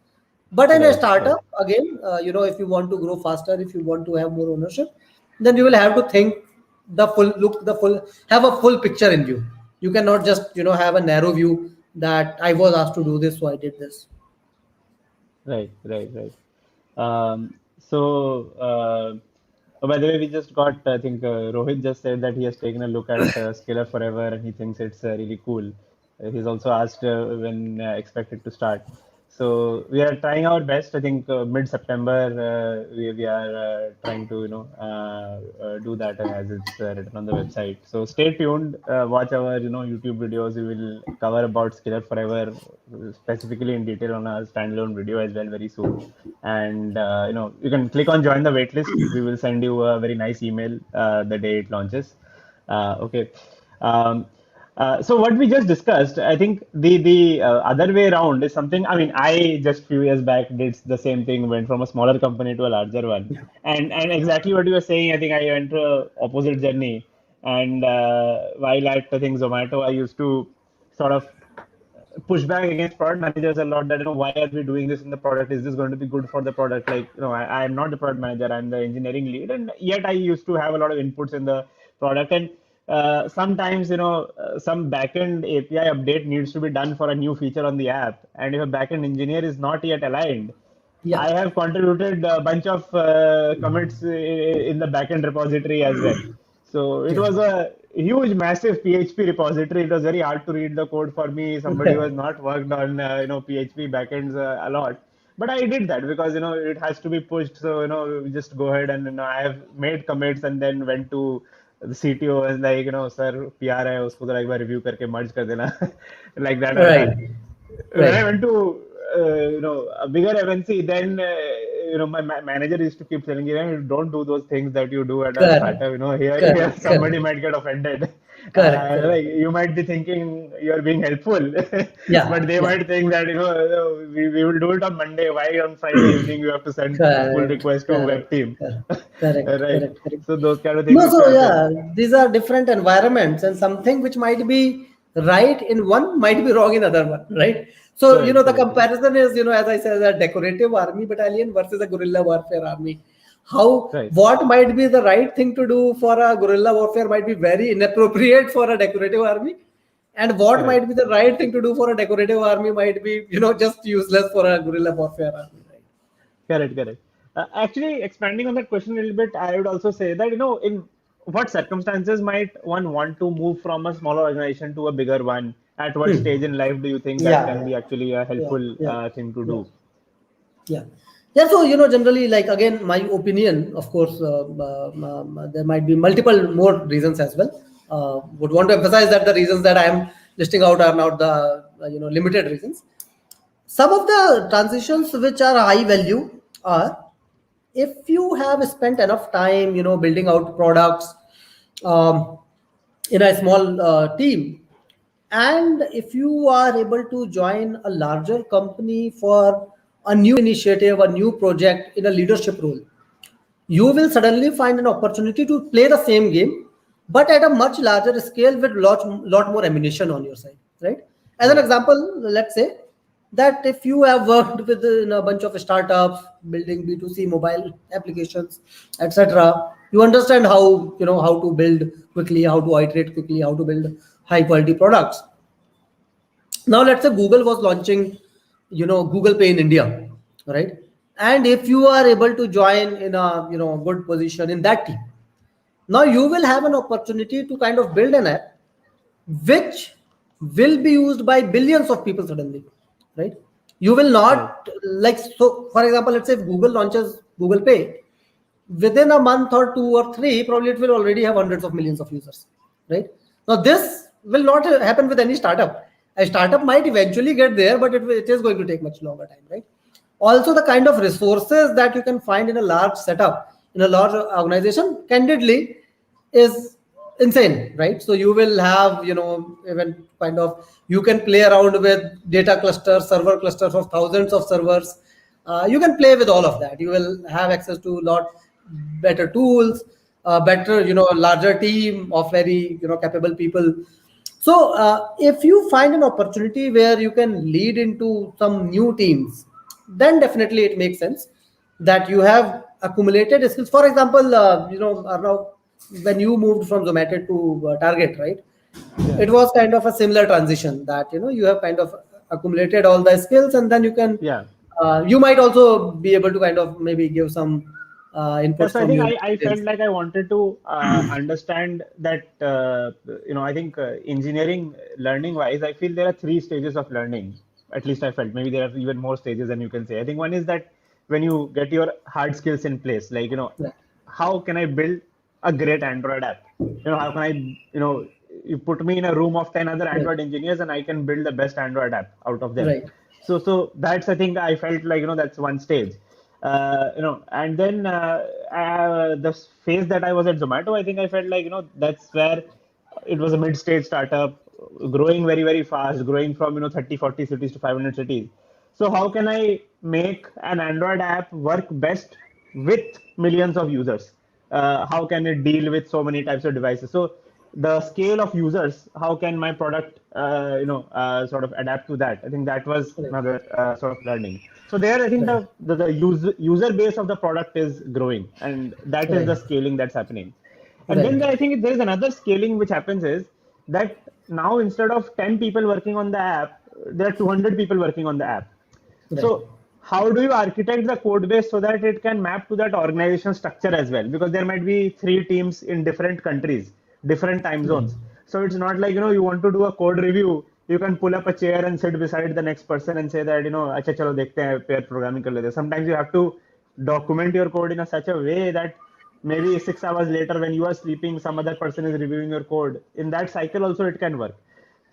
But in a startup, again, if you want to grow faster, if you want to have more ownership, then you will have to think have a full picture in view. You cannot just have a narrow view that I was asked to do this, so I did this.
Right. By the way, we just got, I think Rohit just said that he has taken a look at Scalar Forever and he thinks it's really cool. He's also asked when expected to start. So we are trying our best. I think mid-September we are trying to do that as it's written on the website. So stay tuned. Watch our YouTube videos. We will cover about Scalar Forever specifically in detail on our standalone video as well very soon. And you can click on join the waitlist. We will send you a very nice email the day it launches. Okay. So what we just discussed, I think the other way around is something. I mean, I just few years back did the same thing, went from a smaller company to a larger one, and exactly what you were saying. I think I went through a opposite journey, and while at I think Zomato, I used to sort of push back against product managers a lot that why are we doing this in the product, is this going to be good for the product, like I am not the product manager, I'm the engineering lead, and yet I used to have a lot of inputs in the product, and sometimes some backend API update needs to be done for a new feature on the app, and if a backend engineer is not yet aligned, I have contributed a bunch of commits in the backend repository as well. So it was a huge, massive PHP repository. It was very hard to read the code for me. Somebody who has not worked on PHP backends a lot. But I did that because it has to be pushed. So we just go ahead and I have made commits and then went to the CTO and like sir PR है उसको तो एक बार review करके merge कर देना like that I've done. When I went to a bigger MNC, then my manager used to keep telling me, don't do those things that you do at a startup. Here somebody might get offended. Like you might be thinking you're being helpful, but they might think that we will do it on Monday. Why on Friday evening you have to send pull request to web team? Correct. So those kind of things.
No, so these are different environments, and something which might be right in one might be wrong in other one, right? So the comparison is as I said, a decorative army battalion versus a guerrilla warfare army. What might be the right thing to do for a guerrilla warfare might be very inappropriate for a decorative army, and what might be the right thing to do for a decorative army might be just useless for a guerrilla warfare army,
right? Correct. Actually, expanding on that question a little bit, I would also say that in what circumstances might one want to move from a smaller organization to a bigger one? At what stage in life do you think that can be actually a helpful thing to do?
So generally, like again, my opinion, of course, there might be multiple more reasons as well. Would want to emphasize that the reasons that I am listing out are not the limited reasons. Some of the transitions which are high value are if you have spent enough time building out products in a small team, and if you are able to join a larger company for a new initiative, a new project in a leadership role, you will suddenly find an opportunity to play the same game, but at a much larger scale with lot more ammunition on your side, right? As an
Right.
example, let's say that if you have worked with in a bunch of startups building B2C mobile applications, etc., you understand how how to build quickly, how to iterate quickly, how to build high quality products. Now let's say Google was launching Google Pay in India, right? And if you are able to join in a good position in that team, now you will have an opportunity to kind of build an app which will be used by billions of people suddenly, right? You will
Right.
not, like, so for example, let's say if Google launches Google Pay, within a month or two or three, probably it will already have hundreds of millions of users, right? Now this will not happen with any startup. A startup might eventually get there, but it is going to take much longer time, right? Also, the kind of resources that you can find in a large setup, in a large organization, candidly, is insane, right? So you will have, even kind of, you can play around with data clusters, server clusters of thousands of servers. You can play with all of that. You will have access to a lot better tools, better, larger team of very, capable people. So if you find an opportunity where you can lead into some new teams, then definitely it makes sense that you have accumulated skills. For example, Arnav, when you moved from Zomato to Target, right?
Yeah.
It was kind of a similar transition that you have kind of accumulated all the skills, and then you can
Yeah.
you might also be able to kind of maybe give some
Yeah,
inputs
so I
from
think
your
I felt
experience.
like I wanted to understand that, I think engineering learning wise, I feel there are three stages of learning. At least I felt maybe there are even more stages than you can say. I think one is that when you get your hard skills in place, like,
Right,
how can I build a great Android app? How can I, you put me in a room of 10 other
right,
Android engineers and I can build the best Android app out of them.
right,
So that's, I think I felt like, that's one stage. And then the phase that I was at Zomato, I think I felt like, that's where it was a mid-stage startup, growing very, very fast, growing from, 30, 40 cities to 500 cities. So how can I make an Android app work best with millions of users? How can it deal with so many types of devices? So the scale of users, how can my product, sort of adapt to that? I think that was
right,
another sort of learning. So there, I think
right,
the user base of the product is growing, and that is
right,
the scaling that's happening. And then
right,
I think there is another scaling which happens is that now instead of 10 people working on the app, there are 200 people working on the app.
right,
So how do you architect the code base so that it can map to that organization structure as well? Because there might be three teams in different countries, different time
right,
zones. So it's not like, you want to do a code review. You can pull up a chair and sit beside the next person and say that, अच्छा चलो देखते हैं pair programming कर लेते हैं. Sometimes you have to document your code in a such a way that maybe 6 hours later when you are sleeping, some other person is reviewing your code. In that cycle also it can work.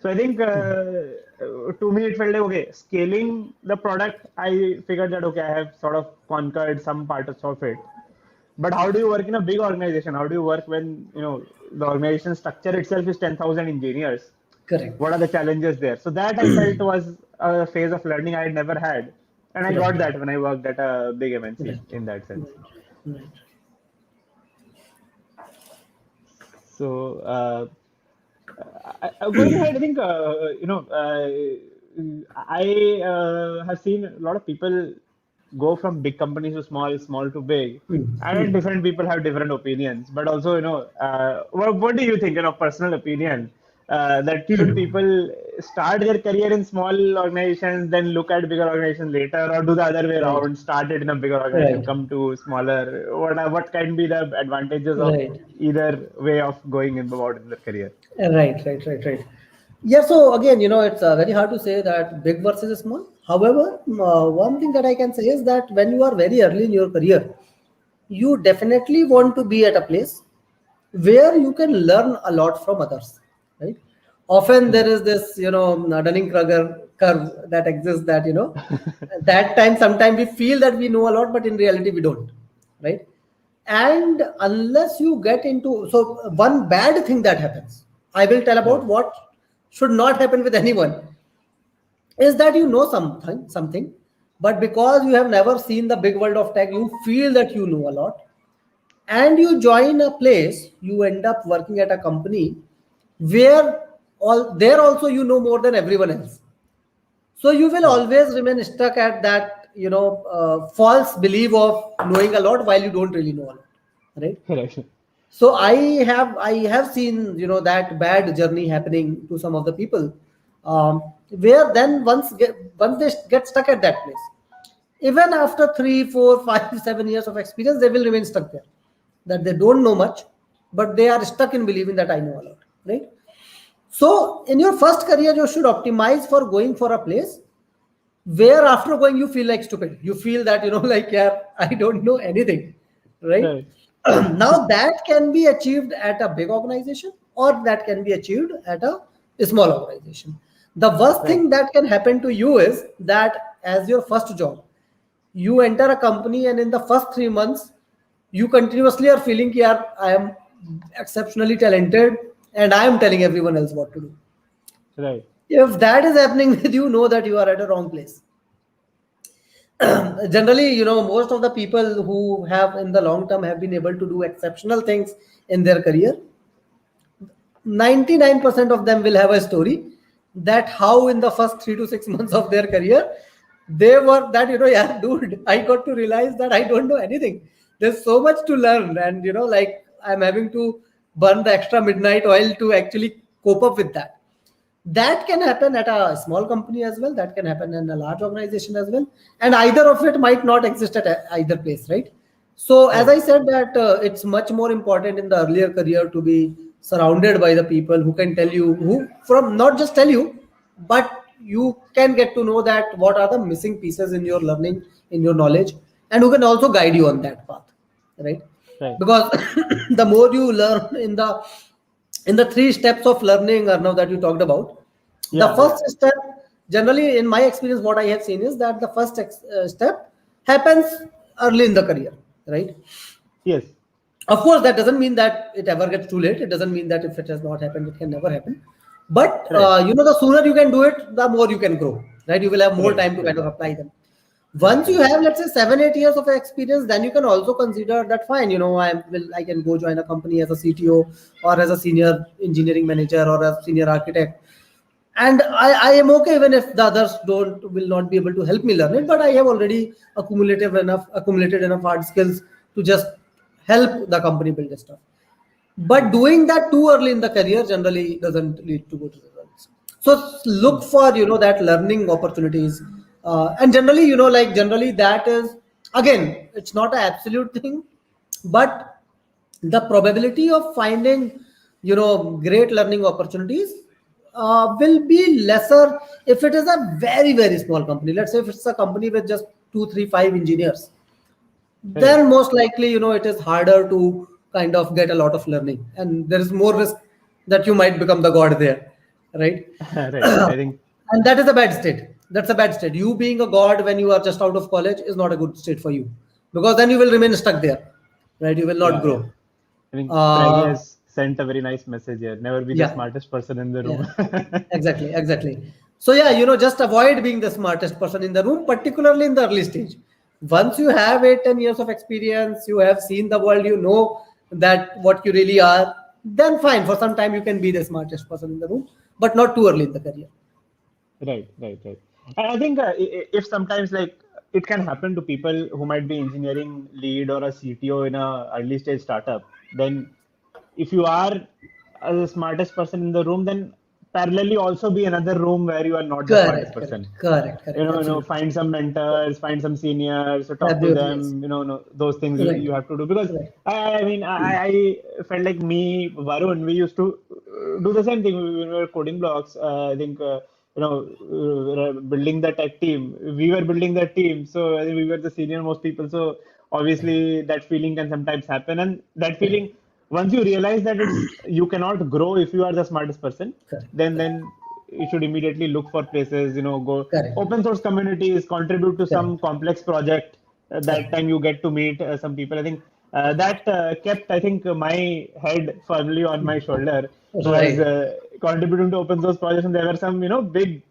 So I think to me it felt like, okay, scaling the product, I figured that okay, I have sort of conquered some parts of it. But how do you work in a big organization? How do you work when the organization structure itself is 10,000 engineers?
correct,
What are the challenges there? So that I felt was a phase of learning I had never had, and I
right,
got that when I worked at a big MNC
right,
in that sense.
right, right.
So going ahead, I think I have seen a lot of people go from big companies to small, small to big, and
Hmm.
different people have different opinions. But also, what do you think? Personal opinion. That should people start their career in small organizations, then look at bigger organizations later, or do the other way
Right,
around? Start it in a bigger organization,
right,
come to smaller. What can be the advantages of
right.
either way of going about in the career?
Right, right, right, right. Yeah, so again, it's very hard to say that big versus small. However, one thing that I can say is that when you are very early in your career, you definitely want to be at a place where you can learn a lot from others, right? Often
Hmm.
there is this, Dunning-Kruger curve that exists that, that time, sometimes we feel that we know a lot, but in reality we don't, right? And unless you get into, so one bad thing that happens, I will tell about
Right.
what should not happen with anyone, is that something, But because you have never seen the big world of tech, you feel that you know a lot, and you join a place, you end up working at a company where all there also you know more than everyone else. So you will
Right.
always remain stuck at that, false belief of knowing a lot while you don't really know a lot, right?
Right.
So I have seen, that bad journey happening to some of the people, where then once they get stuck at that place, even after 3, 4, 5, 7 years of experience, they will remain stuck there. That they don't know much, but they are stuck in believing that I know a lot, right? So in your first career, you should optimize for going for a place where after going you feel like stupid. You feel that, like, yeah, I don't know anything, right?
Right.
Now that can be achieved at a big organization, or that can be achieved at a small organization. The worst
Right.
thing that can happen to you is that as your first job, you enter a company and in the first 3 months you continuously are feeling, yeah, I am exceptionally talented and I am telling everyone else what to do.
Right.
If that is happening with you, know that you are at a wrong place. Generally, most of the people who have in the long term have been able to do exceptional things in their career, 99% of them will have a story that how in the first 3 to 6 months of their career they were that, yeah, dude, I got to realize that I don't know anything. There's so much to learn, and like, I'm having to burn the extra midnight oil to actually cope up with that. That can happen at a small company as well, that can happen in a large organization as well, and either of it might not exist at either place, right? So as
Right.
I said that, it's much more important in the earlier career to be surrounded by the people who can tell you, who from not just tell you, but you can get to know that what are the missing pieces in your learning, in your knowledge, and who can also guide you on that path, right?
Right.
Because the more you learn in the three steps of learning, Arnav, that you talked about, the
Yeah. Yeah.
first step, generally in my experience, what I have seen is that the first step happens early in the career, right?
Yes.
Of course, that doesn't mean that it ever gets too late. It doesn't mean that if it has not happened, it can never happen. But
Right.
the sooner you can do it, the more you can grow, right? You will have more
Right.
time to
Right.
kind of apply them.
Right.
Once you
Right.
have, let's say, 7, 8 years of experience, then you can also consider that fine. I can go join a company as a CTO, or as a senior engineering manager, or a senior architect, and I am okay even if the others don't will not be able to help me learn it, but I have already accumulated enough hard skills to just help the company build the stuff. But doing that too early in the career generally doesn't lead to good results. So look for, that learning opportunities, and generally, generally that is, again, it's not an absolute thing, but the probability of finding, great learning opportunities will be lesser if it is a very, very small company. Let's say if it's a company with just 2, 3, 5 engineers,
Right.
then most likely, it is harder to kind of get a lot of learning, and there is more risk that you might become the god there, right?
Right. I think.
And that is a bad state. That's a bad state. You being a god when you are just out of college is not a good state for you, because then you will remain stuck there, right? You will not
Yeah. Yeah.
grow.
I think Pragi
uh,
has sent a very nice message here. Never be the
yeah.
smartest person in the
Yeah,
room.
exactly, exactly. So yeah, just avoid being the smartest person in the room, particularly in the early stage. Once you have 8, 10 years of experience, you have seen the world, you know that what you really are, then fine. For some time, you can be the smartest person in the room, but not too early in the career.
Right, right, right. And I think if sometimes like it can happen to people who might be engineering lead or a CTO in a early stage startup, then if you are the smartest person in the room, then parallelly also be another room where you are not the smartest
Correct, correct,
person.
correct, correct. Absolutely.
Find some mentors, find some seniors, so talk to
Absolutely, yes.
them. Those things
Right,
you have to do because
right.
I felt like me, Varun, we used to do the same thing. We were coding blocks. I think building the tech team. We were building that team, so I think we were the senior most people. So obviously that feeling can sometimes happen, and that
Correct,
feeling once you realize that it's you cannot grow if you are the smartest person,
correct,
then you should immediately look for places, go
correct,
open source communities, contribute to some
correct,
complex project. That
correct,
time you get to meet some people. I think that kept, I think, my head firmly on my shoulder was
right.
contributing to open source projects. And there were some, big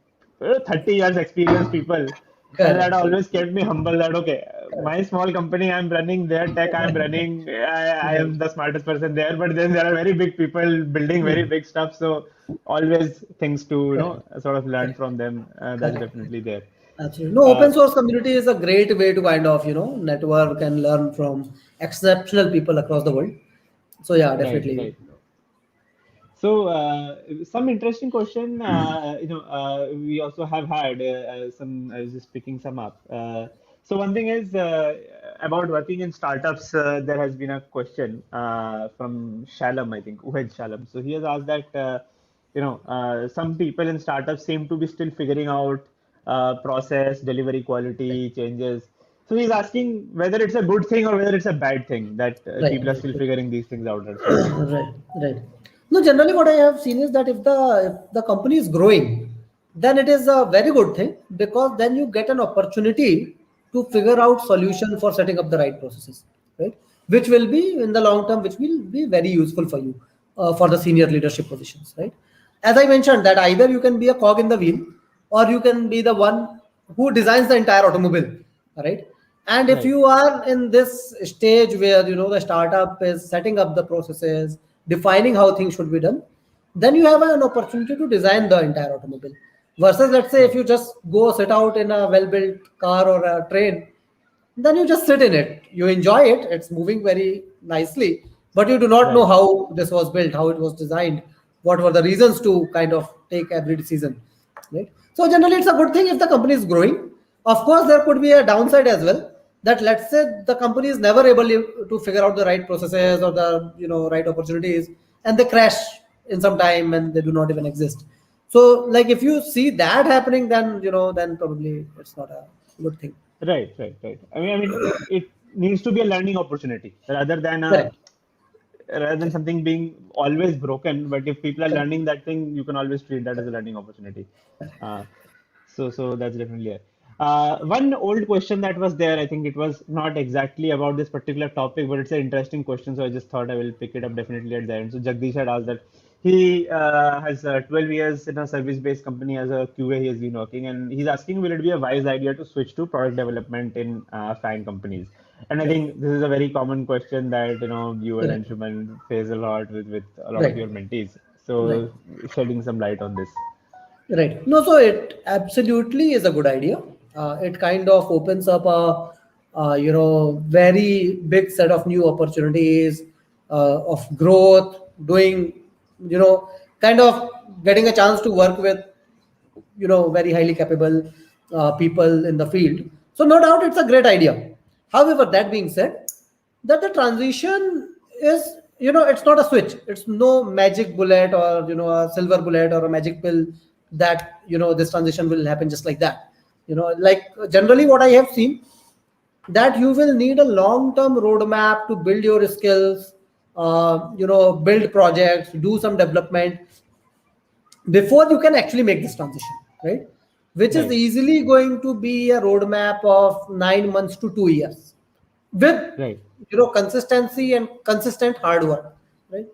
30 years experienced people. And that
Correct.
always kept me humble that, okay, my small company, I'm running their tech, I'm running, I
Right.
am the smartest person there, but then there are very big people building very big stuff. So always things to,
Correct.
sort of learn
Correct.
from them. That's
Correct.
definitely there.
Absolutely. No,
Uh,
open source community is a great way to kind of, network and learn from exceptional people across the world. So yeah,
right,
definitely.
right. So, some interesting question. We also have had some. I was just picking some up. So, one thing is about working in startups. There has been a question from Shalom, I think, Uhed Shalom. So, he has asked that some people in startups seem to be still figuring out process, delivery quality changes. So, he's asking whether it's a good thing or whether it's a bad thing that
Right.
people are still figuring these things out at startups.
Right. Right. No, generally what I have seen is that if the company is growing, then it is a very good thing, because then you get an opportunity to figure out solution for setting up the right processes, right? Which will be in the long term, which will be very useful for you for the senior leadership positions, right? As I mentioned, that either you can be a cog in the wheel, or you can be the one who designs the entire automobile, right? And if
Right.
you are in this stage where the startup is setting up the processes, defining how things should be done, then you have an opportunity to design the entire automobile. Versus, let's say, if
Right.
you just go sit out in a well-built car or a train, then you just sit in it. You enjoy it. It's moving very nicely, but you do not know
Right.
how this was built, how it was designed, what were the reasons to kind of take every decision, right? So generally, it's a good thing if the company is growing. Of course, there could be a downside as well. That, let's say, the company is never able to figure out the right processes or the right opportunities, and they crash in some time and they do not even exist. So, like, if you see that happening, then probably it's not a good thing.
Right, right, right. It needs to be a learning opportunity
Correct.
rather than something being always broken. But if people are
Correct.
learning that thing, you can always treat that as a learning opportunity. Uh, so that's definitely it. One old question that was there, I think it was not exactly about this particular topic, but it's an interesting question. So I just thought I will pick it up definitely at the end. So Jagdish had asked that he has 12 years in a service-based company as a QA. He has been working, and he's asking, will it be a wise idea to switch to product development in FANG companies? And I
Right.
think this is a very common question that you and
Correct.
Anshuman face a lot with a lot of
Right.
your mentees.
Right.
So shedding some light on this.
Right. No, so it absolutely is a good idea. It kind of opens up a very big set of new opportunities of growth, doing, you know, kind of getting a chance to work with very highly capable people in the field. So no doubt it's a great idea. However, that being said, that the transition is, it's not a switch. It's no magic bullet, or a silver bullet or a magic pill that this transition will happen just like that. Like, generally what I have seen, that you will need a long term roadmap to build your skills, build projects, do some development before you can actually make this transition, right? Which is
Right,
easily going to be a roadmap of 9 months to 2 years, with
right,
consistency and consistent hard work, right?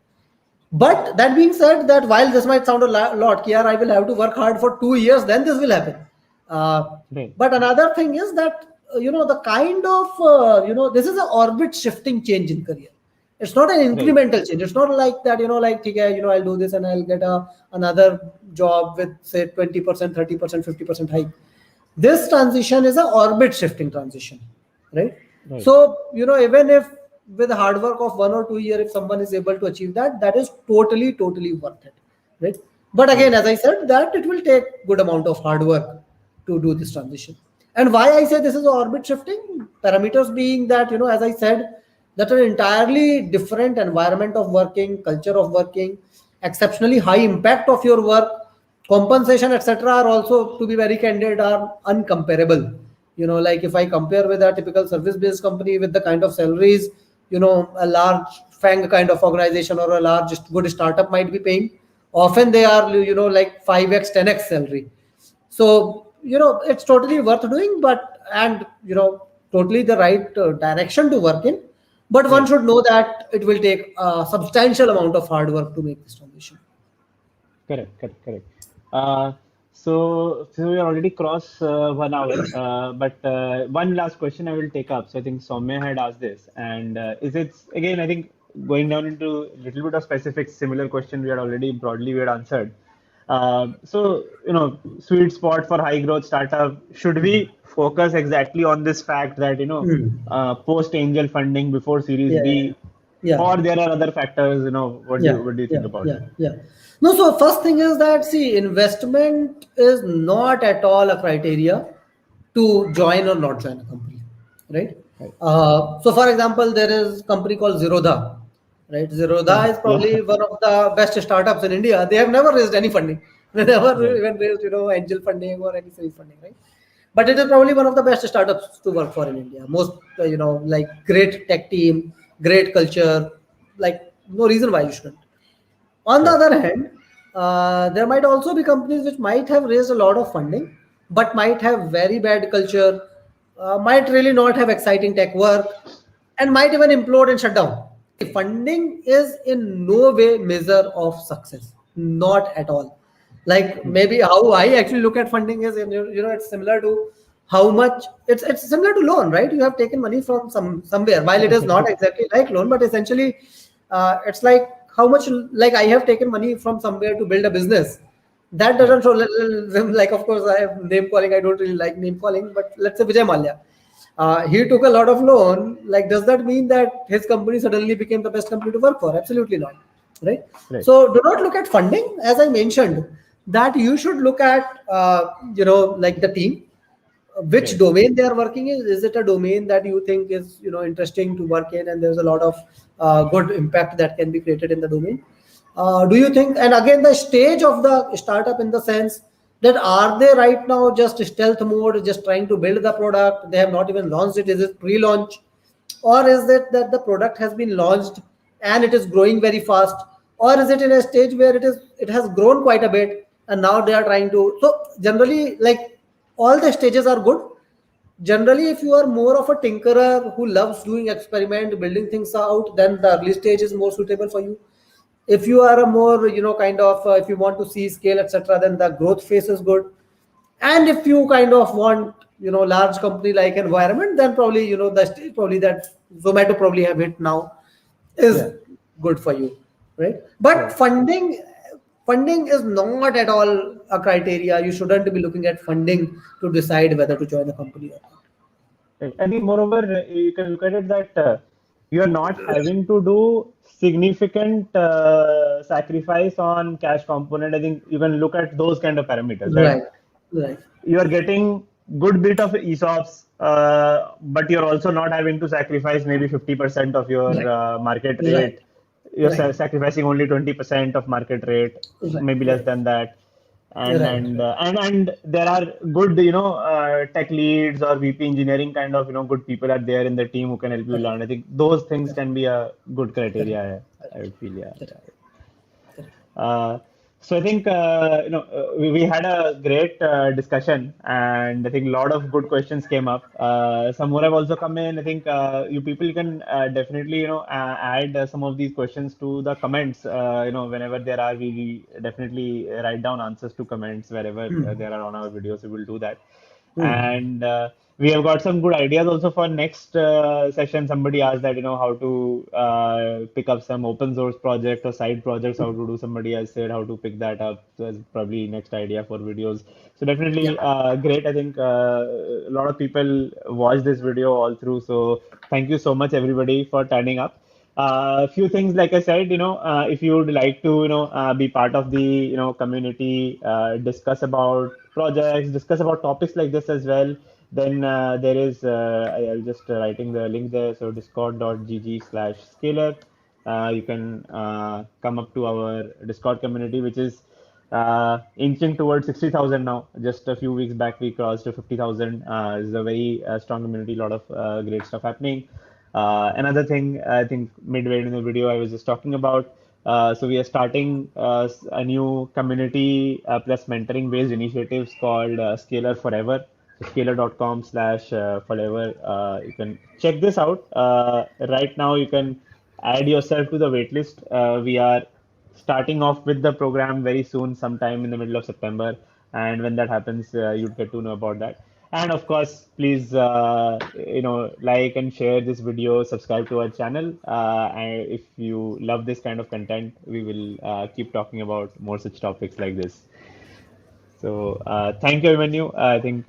But that being said, that while this might sound a lot, here I will have to work hard for 2 years, then this will happen. Uh,
right,
but another thing is that the kind of this is an orbit shifting change in career. It's not an
right,
incremental change. It's not like that. Like, okay, I'll do this and I'll get another job with, say, 20%, 30%, 50% hike. This transition is an orbit shifting transition, right?
right,
So, even if with hard work of 1 or 2 years, if someone is able to achieve that, that is totally, totally worth it, right? But again,
right,
as I said, that it will take good amount of hard work to do this transition. And why I say this is orbit shifting, parameters being that, as I said, that an entirely different environment of working, culture of working, exceptionally high impact of your work, compensation, etc., are also, to be very candid, are uncomparable. Like, if I compare with a typical service based company with the kind of salaries a large fang kind of organization or a large good startup might be paying, often they are like 5x 10x salary. So it's totally worth doing, but and totally the right direction to work in. But one
right.
should know that it will take a substantial amount of hard work to make this transition.
Correct, correct, correct. Uh, So we are already crossed 1 hour, but one last question I will take up. So I think Soumya had asked this, and is it again? I think going down into a little bit of specifics, similar question we had already broadly we had answered. So sweet spot for high growth startup. Should we focus exactly on this fact that
Hmm.
post angel funding before Series
Yeah,
B,
yeah,
or there are other factors?
yeah,
What do you think
yeah,
about
yeah,
it?
yeah. No, so first thing is that see, investment is not at all a criteria to join or not join a company, right?
Right.
So, for example, there is a company called Zerodha, right? Zerodha is
Yeah.
probably one of the best startups in India. They have never raised any funding. They never
Right.
even raised, angel funding or any series funding, right? But it is probably one of the best startups to work for in India. Most, like great tech team, great culture, like no reason why you shouldn't. On the
Right.
other hand, there might also be companies which might have raised a lot of funding, but might have very bad culture, might really not have exciting tech work, and might even implode and shut down. Funding is in no way measure of success, not at all. Like
Hmm.
maybe how I actually look at funding is, it's similar to how much it's similar to loan, right? You have taken money from somewhere, while it is not exactly like loan, but essentially it's like how much, like I have taken money from somewhere to build a business. That
Right.
doesn't show, like, of course, I have name calling. I don't really like name calling, but let's say Vijay Mallya. He took a lot of loan. Like, does that mean that his company suddenly became the best company to work for? Absolutely not. Right.
Right.
So do not look at funding, as I mentioned, that you should look at, like the team, which
Right.
domain they are working in. Is it a domain that you think is interesting to work in, and there's a lot of good impact that can be created in the domain? Do you think, and again, the stage of the startup, in the sense that are they right now just stealth mode, just trying to build the product, they have not even launched it, is it pre-launch, or is it that the product has been launched and it is growing very fast, or is it in a stage where it has grown quite a bit and now they are trying to, so generally, like, all the stages are good. Generally, if you are more of a tinkerer who loves doing experiment, building things out, then the early stage is more suitable for you. If you are a more, kind of, if you want to see scale, etc., then the growth phase is good. And if you kind of want, large company like environment, then probably, the stage probably that Zomato probably have hit now is
Yeah.
good for you, right? But
Right.
funding is not at all a criteria. You shouldn't be looking at funding to decide whether to join a company or not.
Right. I think moreover, you can look at it that you are not having to do significant sacrifice on cash component. I think you can look at those kind of parameters that
Right, right,
you are getting good bit of ESOPs, but you're also not having to sacrifice maybe 50% of your
right,
market
right,
rate. You're
right,
sacrificing only 20% of market rate,
right,
maybe less
right,
than that. And
right,
and
right.
uh, and and there are good tech leads or VP engineering kind of good people are there in the team who can help you
Correct,
learn. I think those things
correct,
can be a good
correct,
criteria. I
correct,
would feel, yeah.
correct,
Yeah.
correct.
So I think we had a great discussion, and I think a lot of good questions came up. Some more have also come in. I think you people can definitely add some of these questions to the comments. Whenever there are, we definitely write down answers to comments wherever
Hmm.
there are on our videos. We will do that,
Hmm.
and we have got some good ideas also for next session. Somebody asked that how to pick up some open source project or side projects, how to do. Somebody else said how to pick that up. So that's probably next idea for videos. So
Yeah.
definitely great. I think a lot of people watch this video all through. So thank you so much everybody for turning up. A few things, like I said, if you would like to, be part of the, community, discuss about projects, discuss about topics like this as well, then there is, I'll just writing the link there. So discord.gg/scalar. You can come up to our Discord community, which is inching towards 60,000 now. Just a few weeks back, we crossed to 50,000. It's a very strong community, a lot of great stuff happening. Another thing, I think midway in the video, I was just talking about. So we are starting a new community plus mentoring based initiatives called Scalar Forever. So scalar.com/forever. You can check this out. Right now, you can add yourself to the waitlist. We are starting off with the program very soon, sometime in the middle of September. And when that happens, you'd get to know about that. And of course, please, like and share this video, subscribe to our channel. And if you love this kind of content, we will keep talking about more such topics like this. So, thank you, Abhimanyu. I think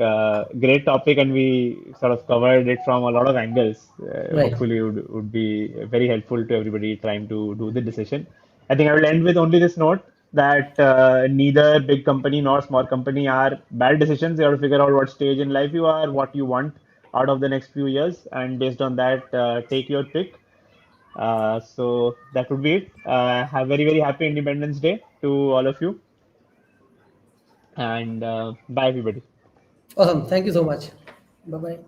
great topic, and we sort of covered it from a lot of angles.
Right.
Hopefully, would be very helpful to everybody trying to do the decision. I think I will end with only this note that neither big company nor small company are bad decisions. You have to figure out what stage in life you are, what you want out of the next few years, and based on that, take your pick. So that would be it. Have very, very happy Independence Day to all of you, and bye, everybody.
Awesome. Thank you so much. Bye bye.